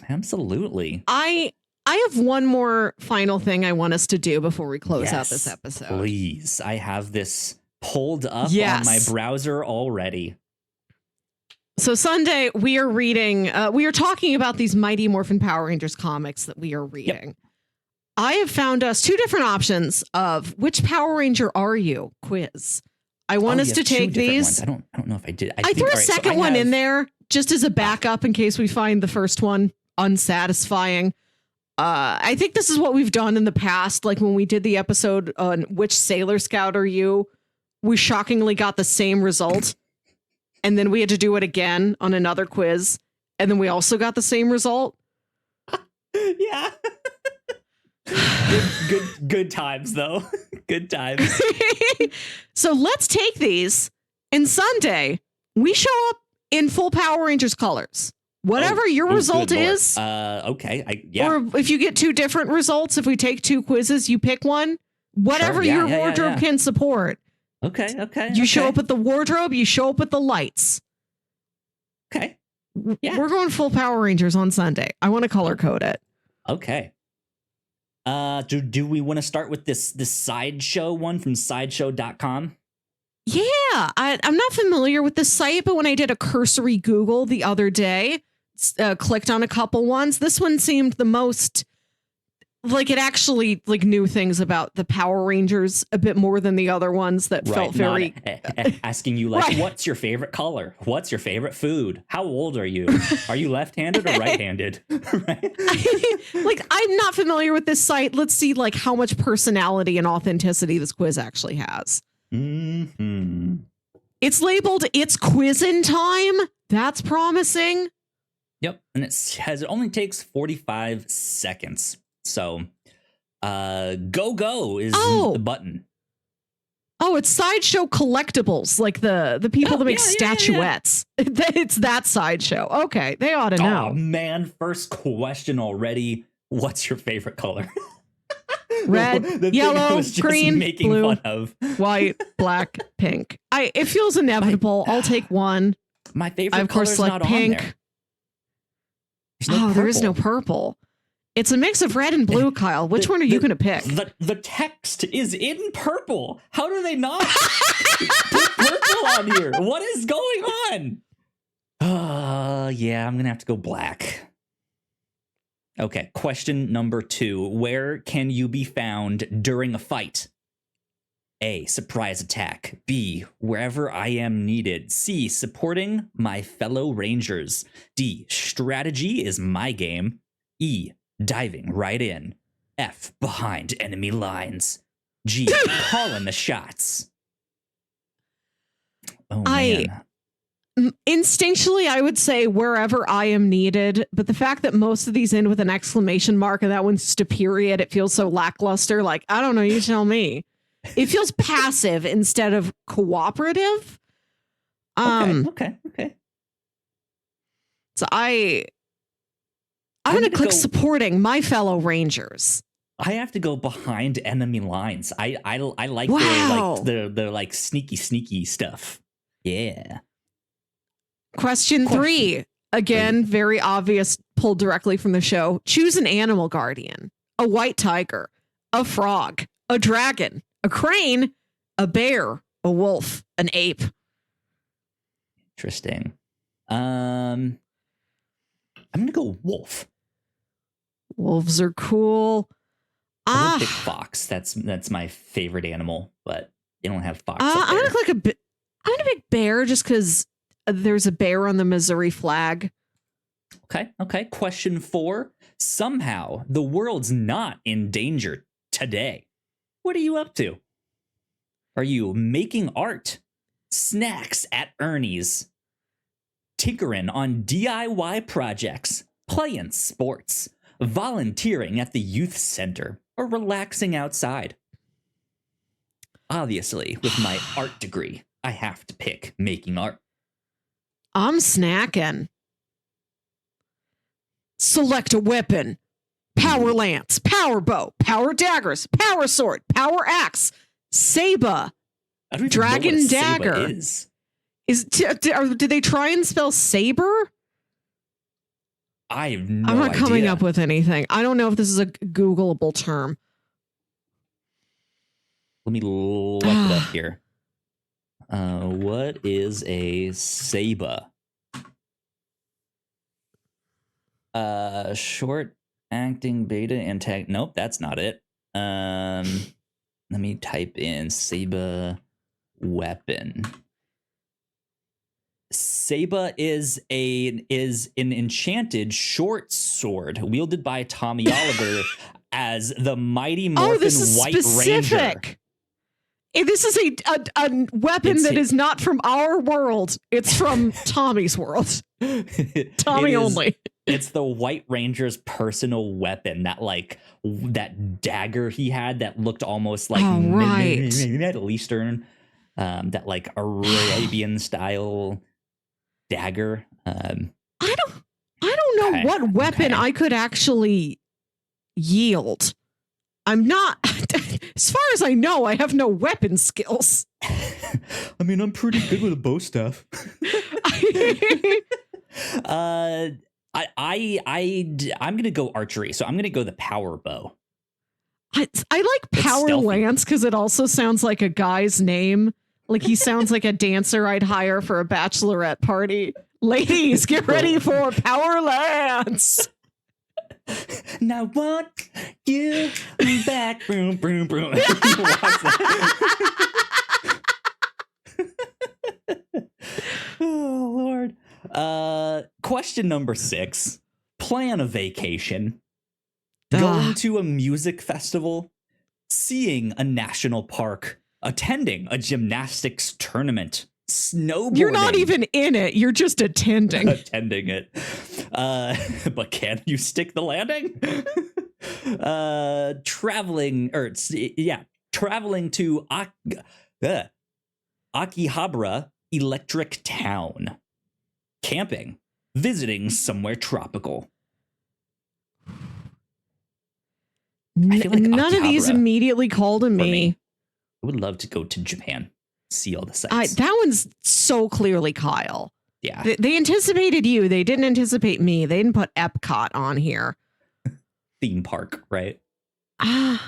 Absolutely. I have one more final thing I want us to do before we close out this episode. Please. I have this pulled up on my browser already. So Sunday, we are talking about these Mighty Morphin Power Rangers comics that we are reading. Yep. I have found us 2 different options of which Power Ranger are you quiz. I want us to take these. Ones. I don't know if I did. I threw a second one in there just as a backup in case we find the first one unsatisfying. I think this is what we've done in the past. Like when we did the episode on which Sailor Scout are you, we shockingly got the same result. And then we had to do it again on another quiz. And then we also got the same result. Yeah. Good times though. Good times. So let's take these, and Sunday we show up in full Power Rangers colors. Whatever your result is. Okay. Or if you get 2 different results, if we take 2 quizzes, you pick one. Whatever your wardrobe can support. Okay. You show up with the wardrobe, you show up with the lights. Okay. Yeah. We're going full Power Rangers on Sunday. I want to color code it. Okay. Do we want to start with this Sideshow one from sideshow.com? Yeah, I'm not familiar with this site, but when I did a cursory Google the other day, clicked on a couple ones. This one seemed the most like it actually like knew things about the Power Rangers a bit more than the other ones that felt very asking you like, what's your favorite color? What's your favorite food? How old are you? Are you left-handed or right-handed? Right? Like, I'm not familiar with this site. Let's see like how much personality and authenticity this quiz actually has. It's labeled "It's Quizzin' Time." That's promising. Yep, and it says it only takes 45 seconds. So, go is the button. Oh, it's Sideshow Collectibles, like the people that make statuettes. It's that Sideshow. Okay, they ought to know. Oh man, first question already. What's your favorite color? Red, yellow, green, blue, fun of. white, black, pink. It feels inevitable. I'll take one. My favorite I, of course, color's like not pink. on there. There is no purple. It's a mix of red and blue, Kyle. Which one are you going to pick? The text is in purple. How do they not put purple on here? What is going on? Yeah, I'm going to have to go black. Okay, question number 2. Where can you be found during a fight? A, surprise attack. B, wherever I am needed. C, supporting my fellow Rangers. D, strategy is my game. E, diving right in. F, behind enemy lines. G, calling the shots. Oh, man. Instinctually, I would say wherever I am needed, but the fact that most of these end with an exclamation mark and that one's just a period, it feels so lackluster. Like, I don't know, you tell me. It feels passive instead of cooperative. Okay. So I'm going to click supporting my fellow Rangers. I have to go behind enemy lines. I like the like sneaky stuff. Yeah. Question 3. Again, very obvious, pulled directly from the show. Choose an animal guardian. A white tiger, a frog, a dragon, a crane, a bear, a wolf, an ape. Interesting. I'm going to go wolf. Wolves are cool. I would pick fox. That's my favorite animal, but they don't have fox. I'm gonna click I'm gonna pick bear just because there's a bear on the Missouri flag. Okay. Question 4. Somehow the world's not in danger today. What are you up to? Are you making art, snacks at Ernie's, tinkering on DIY projects, playing sports, volunteering at the youth center, or relaxing outside? Obviously, with my art degree, I have to pick making art. I'm snacking. Select a weapon. Power lance, power bow, power daggers, power sword, power axe, saber, dragon dagger. Did they try and spell saber? I have no idea. I'm not coming up with anything. I don't know if this is a Googleable term. Let me look it up here. What is a saber? Short acting beta and tag. Nope, that's not it. Let me type in saber weapon. Saber is an enchanted short sword wielded by Tommy Oliver as the Mighty Morphin White Ranger. This is a weapon that is not from our world. It's from Tommy's world. Tommy only. It's the White Ranger's personal weapon, that dagger he had that looked almost like Middle Eastern, that like Arabian style dagger. I don't know what weapon I could actually yield. I'm not, as far as I know, I have no weapon skills. I mean, I'm pretty good with a bow staff. I'm gonna go archery, so I'm gonna go the power bow. I like power lance because it also sounds like a guy's name. Like he sounds like a dancer I'd hire for a bachelorette party. Ladies, get ready for power lance. Now want you back, boom, boom, boom. Oh Lord. Question number 6. Plan a vacation. Going to a music festival, seeing a national park, attending a gymnastics tournament, snowboarding. You're not even in it. You're just attending. Attending it. But can you stick the landing? Traveling to Akihabara Electric Town. Camping. Visiting somewhere tropical. I feel like none of these immediately call to me. I would love to go to Japan. See all the sights. That one's so clearly Kyle. Yeah. They anticipated you. They didn't anticipate me. They didn't put Epcot on here. Theme park, right? I'm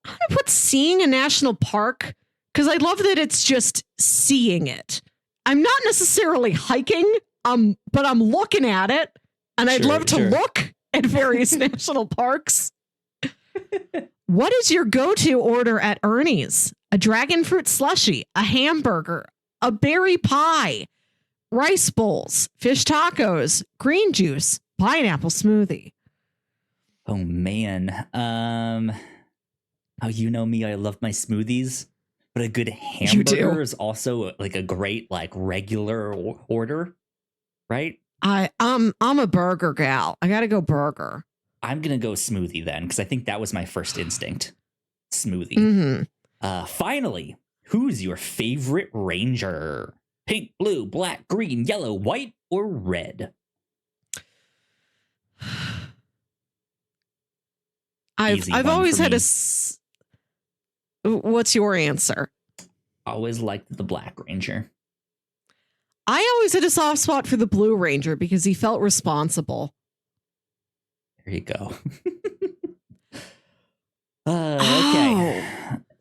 going to put seeing a national park because I love that it's just seeing it. I'm not necessarily hiking, but I'm looking at it, and I'd love to look at various national parks. What is your go-to order at Ernie's? A dragon fruit slushie, a hamburger, a berry pie, rice bowls, fish tacos, green juice, pineapple smoothie. Oh man. You know me, I love my smoothies, but a good hamburger is also like a great regular order, right? I'm a burger gal. I gotta go burger. I'm gonna go smoothie then, because I think that was my first instinct. Smoothie. Mm-hmm. Finally, who's your favorite ranger? Pink, blue, black, green, yellow, white, or red? I've always had What's your answer? Always liked the black ranger. I always had a soft spot for the blue ranger because he felt responsible. There you go. Okay.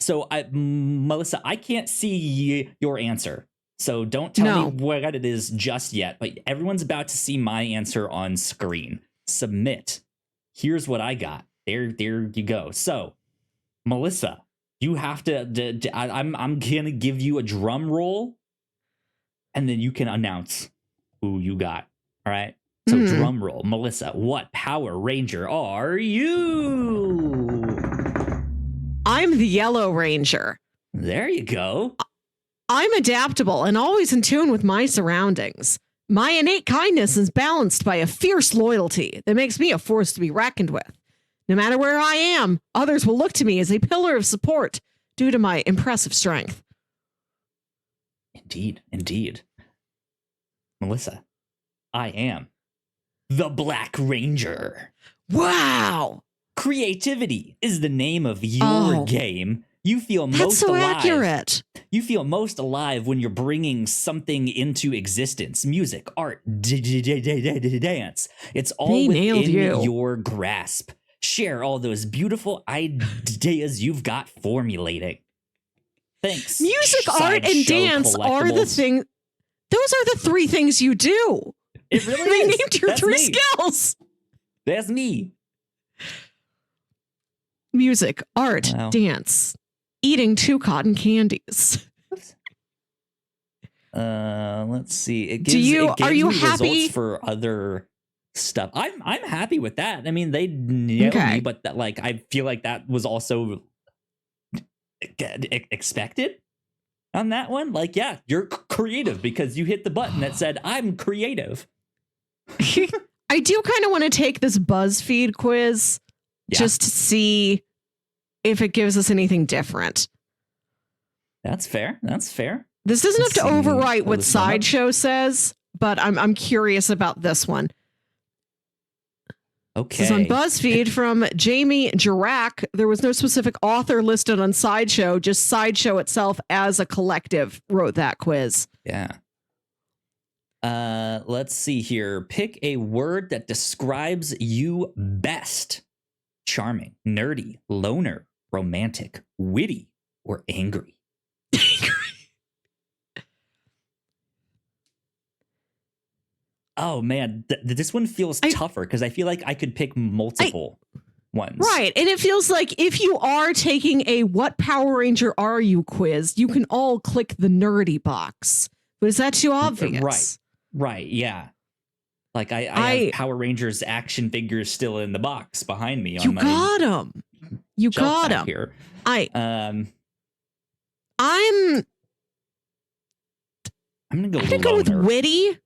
So, Melissa, I can't see your answer. So don't tell me what it is just yet. But everyone's about to see my answer on screen. Submit. here's what I got. There you go. So, Melissa, you have to. I'm gonna give you a drum roll, and then you can announce who you got. All right. So, drum roll, Melissa. What Power Ranger are you? I'm the Yellow Ranger. There you go. I'm adaptable and always in tune with my surroundings. My innate kindness is balanced by a fierce loyalty that makes me a force to be reckoned with. No matter where I am, others will look to me as a pillar of support due to my impressive strength. Indeed. Melissa, I am the Black Ranger. Wow! Creativity is the name of your game. You feel most so alive. Accurate. You feel most alive when you're bringing something into existence. Music, art, dance. It's all within your grasp. Share all those beautiful ideas you've got formulating. Thanks. Music, art, and dance are the thing. Those are the three things you do. It really they is. named your three skills. That's me. Music, art, dance. Eating 2 cotton candies. Let's see. It gives, are you happy results for other stuff? I'm happy with that. I mean, they nailed me, but that, like, I feel like that was also expected on that one. Like, yeah, you're creative because you hit the button that said I'm creative. I do kind of want to take this BuzzFeed quiz just to see if it gives us anything different. That's fair. This doesn't have to overwrite what Sideshow says, but I'm curious about this one. Okay. This is on BuzzFeed from Jamie Jirac. There was no specific author listed on Sideshow, just Sideshow itself as a collective wrote that quiz. Yeah. Let's see here. Pick a word that describes you best. Charming, nerdy, loner, romantic, witty, or angry. Oh man, this one feels tougher because I feel like I could pick multiple ones. Right, and it feels like if you are taking a "What Power Ranger are you" quiz, you can all click the nerdy box. But is that too obvious? Right, yeah. Like I have Power Rangers action figures still in the box behind me. You got them. You got them. Here. I'm gonna go with witty.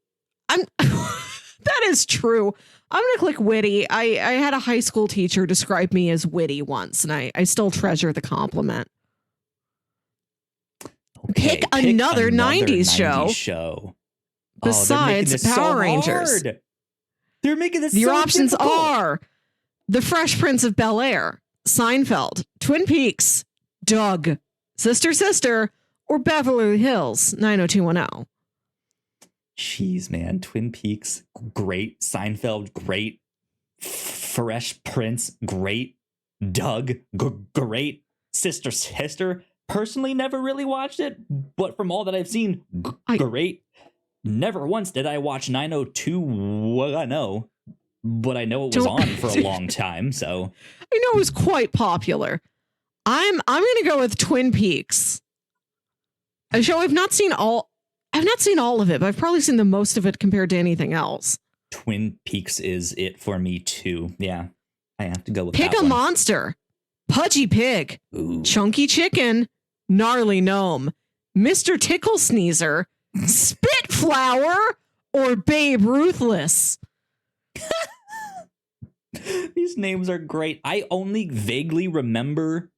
That is true. I'm gonna click witty. I had a high school teacher describe me as witty once, and I still treasure the compliment. Okay, pick another 90s show. Besides Power Rangers. They're making this Your so options difficult. are The Fresh Prince of Bel-Air, Seinfeld, Twin Peaks, Doug, Sister, or Beverly Hills 90210. Jeez, man. Twin Peaks, great. Seinfeld, great. Fresh Prince, great. Doug, great. Sister. Personally, never really watched it, but from all that I've seen, great. Never once did I watch 90210, but I know it was on for a long time, so. I know it was quite popular. I'm going to go with Twin Peaks. A show I've not seen all of it, but I've probably seen the most of it compared to anything else. Twin Peaks is it for me too. Yeah, I have to go with Pick that a one. monster. Pudgy Pig. Ooh. Chunky Chicken. Gnarly Gnome. Mr. Tickle Sneezer. Spitflower. Or Babe Ruthless. These names are great. I only vaguely remember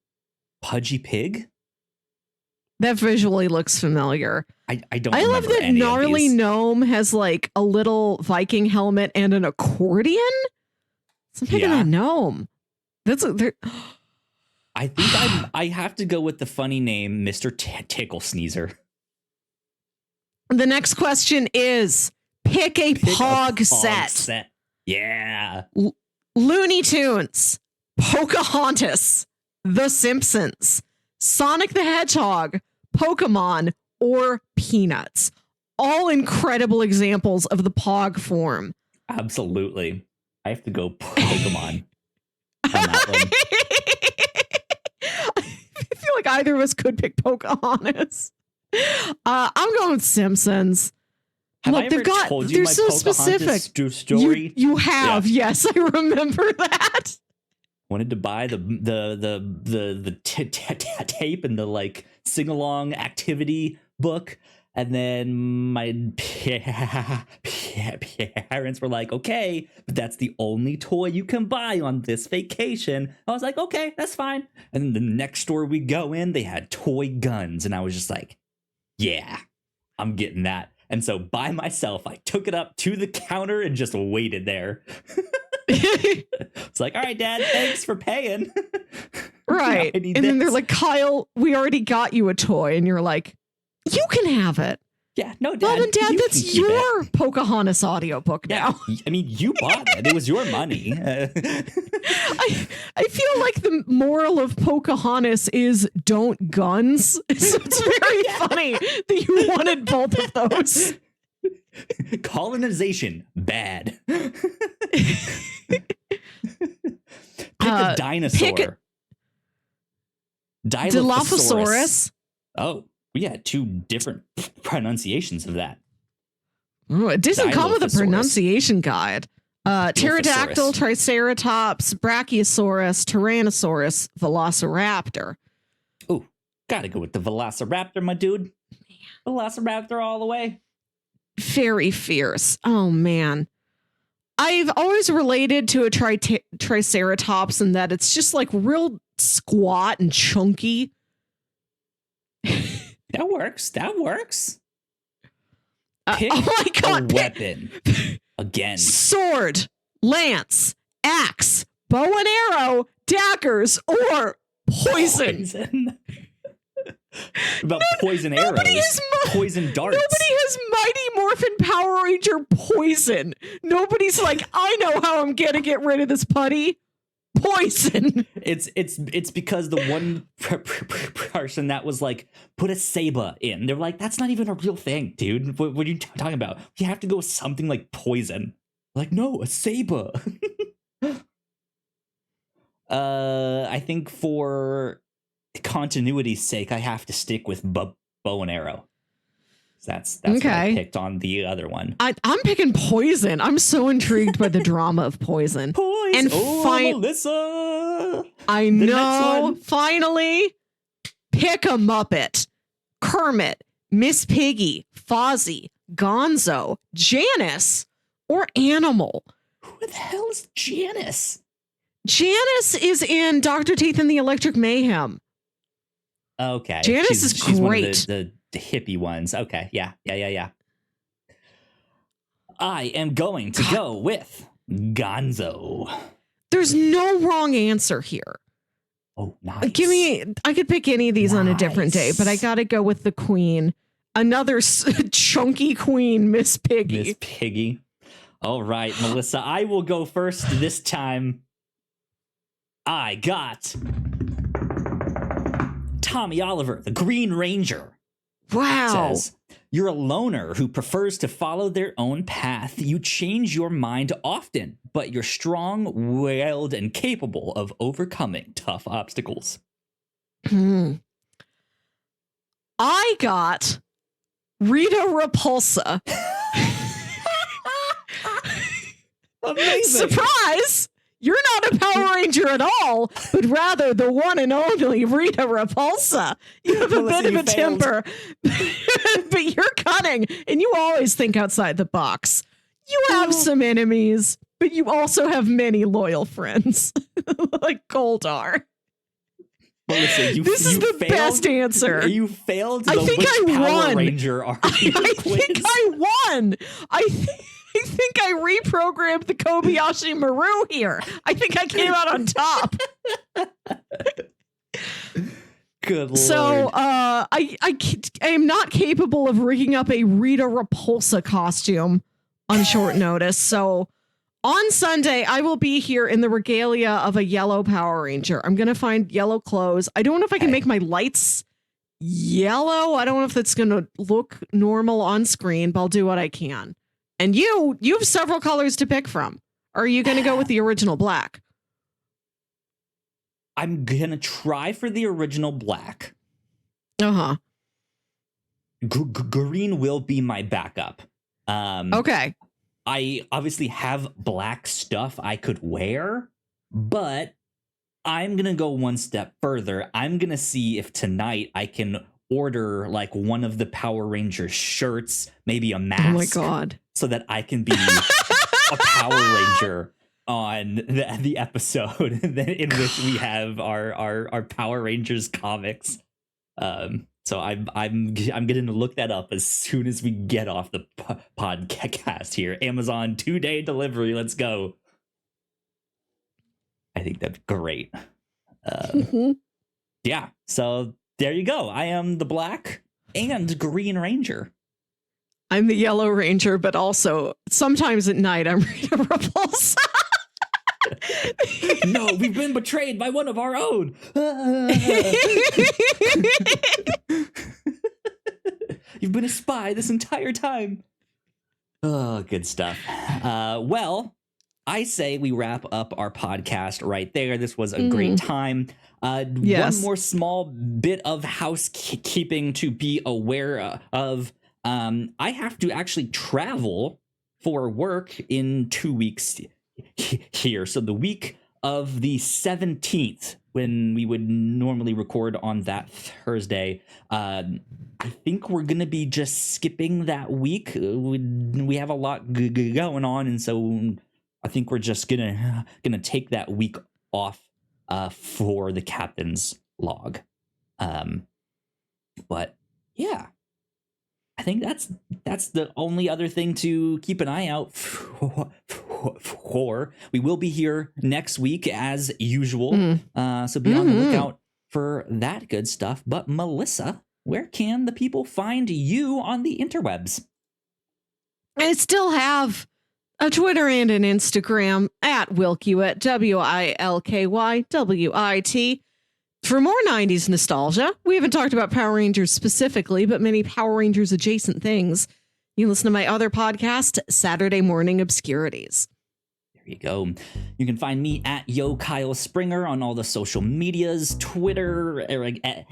Pudgy Pig. That visually looks familiar. I don't. I love that Gnarly Gnome has like a little Viking helmet and an accordion. Something in that gnome. I think I have to go with the funny name, Mr. Tickle Sneezer. The next question is pick a Pog set. Yeah. Looney Tunes, Pocahontas, The Simpsons, Sonic the Hedgehog, Pokemon, or Peanuts. All incredible examples of the Pog form. Absolutely. I have to go Pokemon. that one. I feel like either of us could pick Pocahontas. I'm going with Simpsons. Have Look, I ever told you they're my so Pocahontas specific. story? You have, yes, I remember that. Wanted to buy the tape and the like sing along activity book, and then my parents were like, "Okay, but that's the only toy you can buy on this vacation." I was like, "Okay, that's fine." And then the next store we go in, they had toy guns, and I was just like, "Yeah, I'm getting that." And so by myself, I took it up to the counter and just waited there. It's like, all right, Dad, thanks for paying. Right. And then they're like, Kyle, we already got you a toy. And you're like, you can have it. Yeah, no, Dad. Mom and Dad, that's your Pocahontas audiobook now. I mean, you bought it. It was your money. I feel like the moral of Pocahontas is don't guns. So it's very funny that you wanted both of those. Colonization, bad. Pick a dinosaur. Dilophosaurus. Oh, we had two different pronunciations of that. Oh, it doesn't come with a pronunciation guide. Pterodactyl, Triceratops, Brachiosaurus, Tyrannosaurus, Velociraptor. Oh, gotta go with the Velociraptor, my dude. Velociraptor all the way. Very fierce. Oh, man. I've always related to a Triceratops in that it's just like real squat and chunky. That works. Pick oh my God, a weapon. Again. Sword, lance, axe, bow and arrow, daggers, or poison. About poison arrows, poison darts. Nobody has Mighty Morphin Power Ranger poison. Nobody's like, I know how I'm gonna get rid of this putty. Poison. It's because the one person that was like, put a saber in. They're like, that's not even a real thing, dude. What are you talking about? You have to go with something like poison. Like, no, a saber. I think for continuity's sake, I have to stick with bow and arrow. That's okay. What I picked on the other one. I'm picking poison. I'm so intrigued by the drama of poison. Poison. And Melissa. I know. Finally, pick a Muppet. Kermit, Miss Piggy, Fozzie, Gonzo, Janice, or Animal. Who the hell is Janice? Janice is in Dr. Teeth and the Electric Mayhem. Okay. Janice is great. One of the hippie ones. Okay. Yeah. I am going to go with Gonzo. There's no wrong answer here. Oh, nice. I could pick any of these on a different day, but I got to go with the queen. Another chunky queen, Miss Piggy. Miss Piggy. All right, Melissa, I will go first this time. I got Tommy Oliver, the Green Ranger. Wow. Says, you're a loner who prefers to follow their own path. You change your mind often, but you're strong-willed and capable of overcoming tough obstacles. I got Rita Repulsa. Amazing. Surprise! You're not a Power Ranger at all, but rather the one and only Rita Repulsa. You have a bit of a temper, but you're cunning, and you always think outside the box. You have some enemies, but you also have many loyal friends, like Goldar. Melissa, this is the best answer. You failed. I think I won. Ranger are I think I won. I think I reprogrammed the Kobayashi Maru here. I think I came out on top. Good Lord. So I am not capable of rigging up a Rita Repulsa costume on short notice. So on Sunday, I will be here in the regalia of a yellow Power Ranger. I'm going to find yellow clothes. I don't know if I can make my lights yellow. I don't know if that's going to look normal on screen, but I'll do what I can. And you have several colors to pick from. Or are you going to go with the original black? I'm gonna try for the original black. Uh-huh. Green will be my backup. Okay. I obviously have black stuff I could wear, but I'm gonna go one step further. I'm gonna see if tonight I can order like one of the Power Rangers shirts, maybe a mask. Oh my God. So that I can be a Power Ranger on the episode in which we have our Power Rangers comics. So I'm going to look that up as soon as we get off the podcast here. Amazon 2-day delivery. Let's go. I think that's great. Yeah. So there you go. I am the Black and Green Ranger. I'm the Yellow Ranger, but also sometimes at night I'm Rita Repulsa. No, we've been betrayed by one of our own. You've been a spy this entire time. Oh, good stuff. Well, I say we wrap up our podcast right there. This was a great time. Yes. One more small bit of housekeeping to be aware of. I have to actually travel for work in 2 weeks here. So the week of the 17th, when we would normally record on that Thursday, I think we're going to be just skipping that week. We have a lot going on, and so I think we're just gonna take that week off for the captain's log. But yeah, I think that's the only other thing to keep an eye out for. We will be here next week as usual, so be on the lookout for that good stuff. But Melissa, where can the people find you on the interwebs? I still have a Twitter and an Instagram at Wilkywit, WILKYWIT. For more 90s nostalgia, we haven't talked about Power Rangers specifically, but many Power Rangers adjacent things. You can listen to my other podcast, Saturday Morning Obscurities. There you go. You can find me at Yo Kyle Springer on all the social medias, Twitter,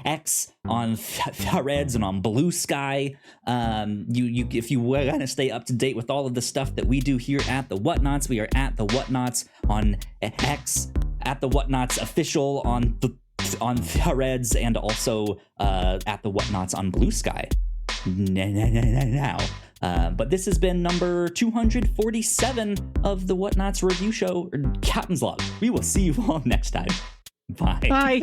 X, on Threads, and on Blue Sky. If you want to stay up to date with all of the stuff that we do here at the Whatnauts, we are at the Whatnauts on X, at the Whatnauts official on Threads, and also at the Whatnauts on Blue Sky now. But this has been number 247 of the Whatnauts review show, Captain's Log. We will see you all next time. Bye. Bye.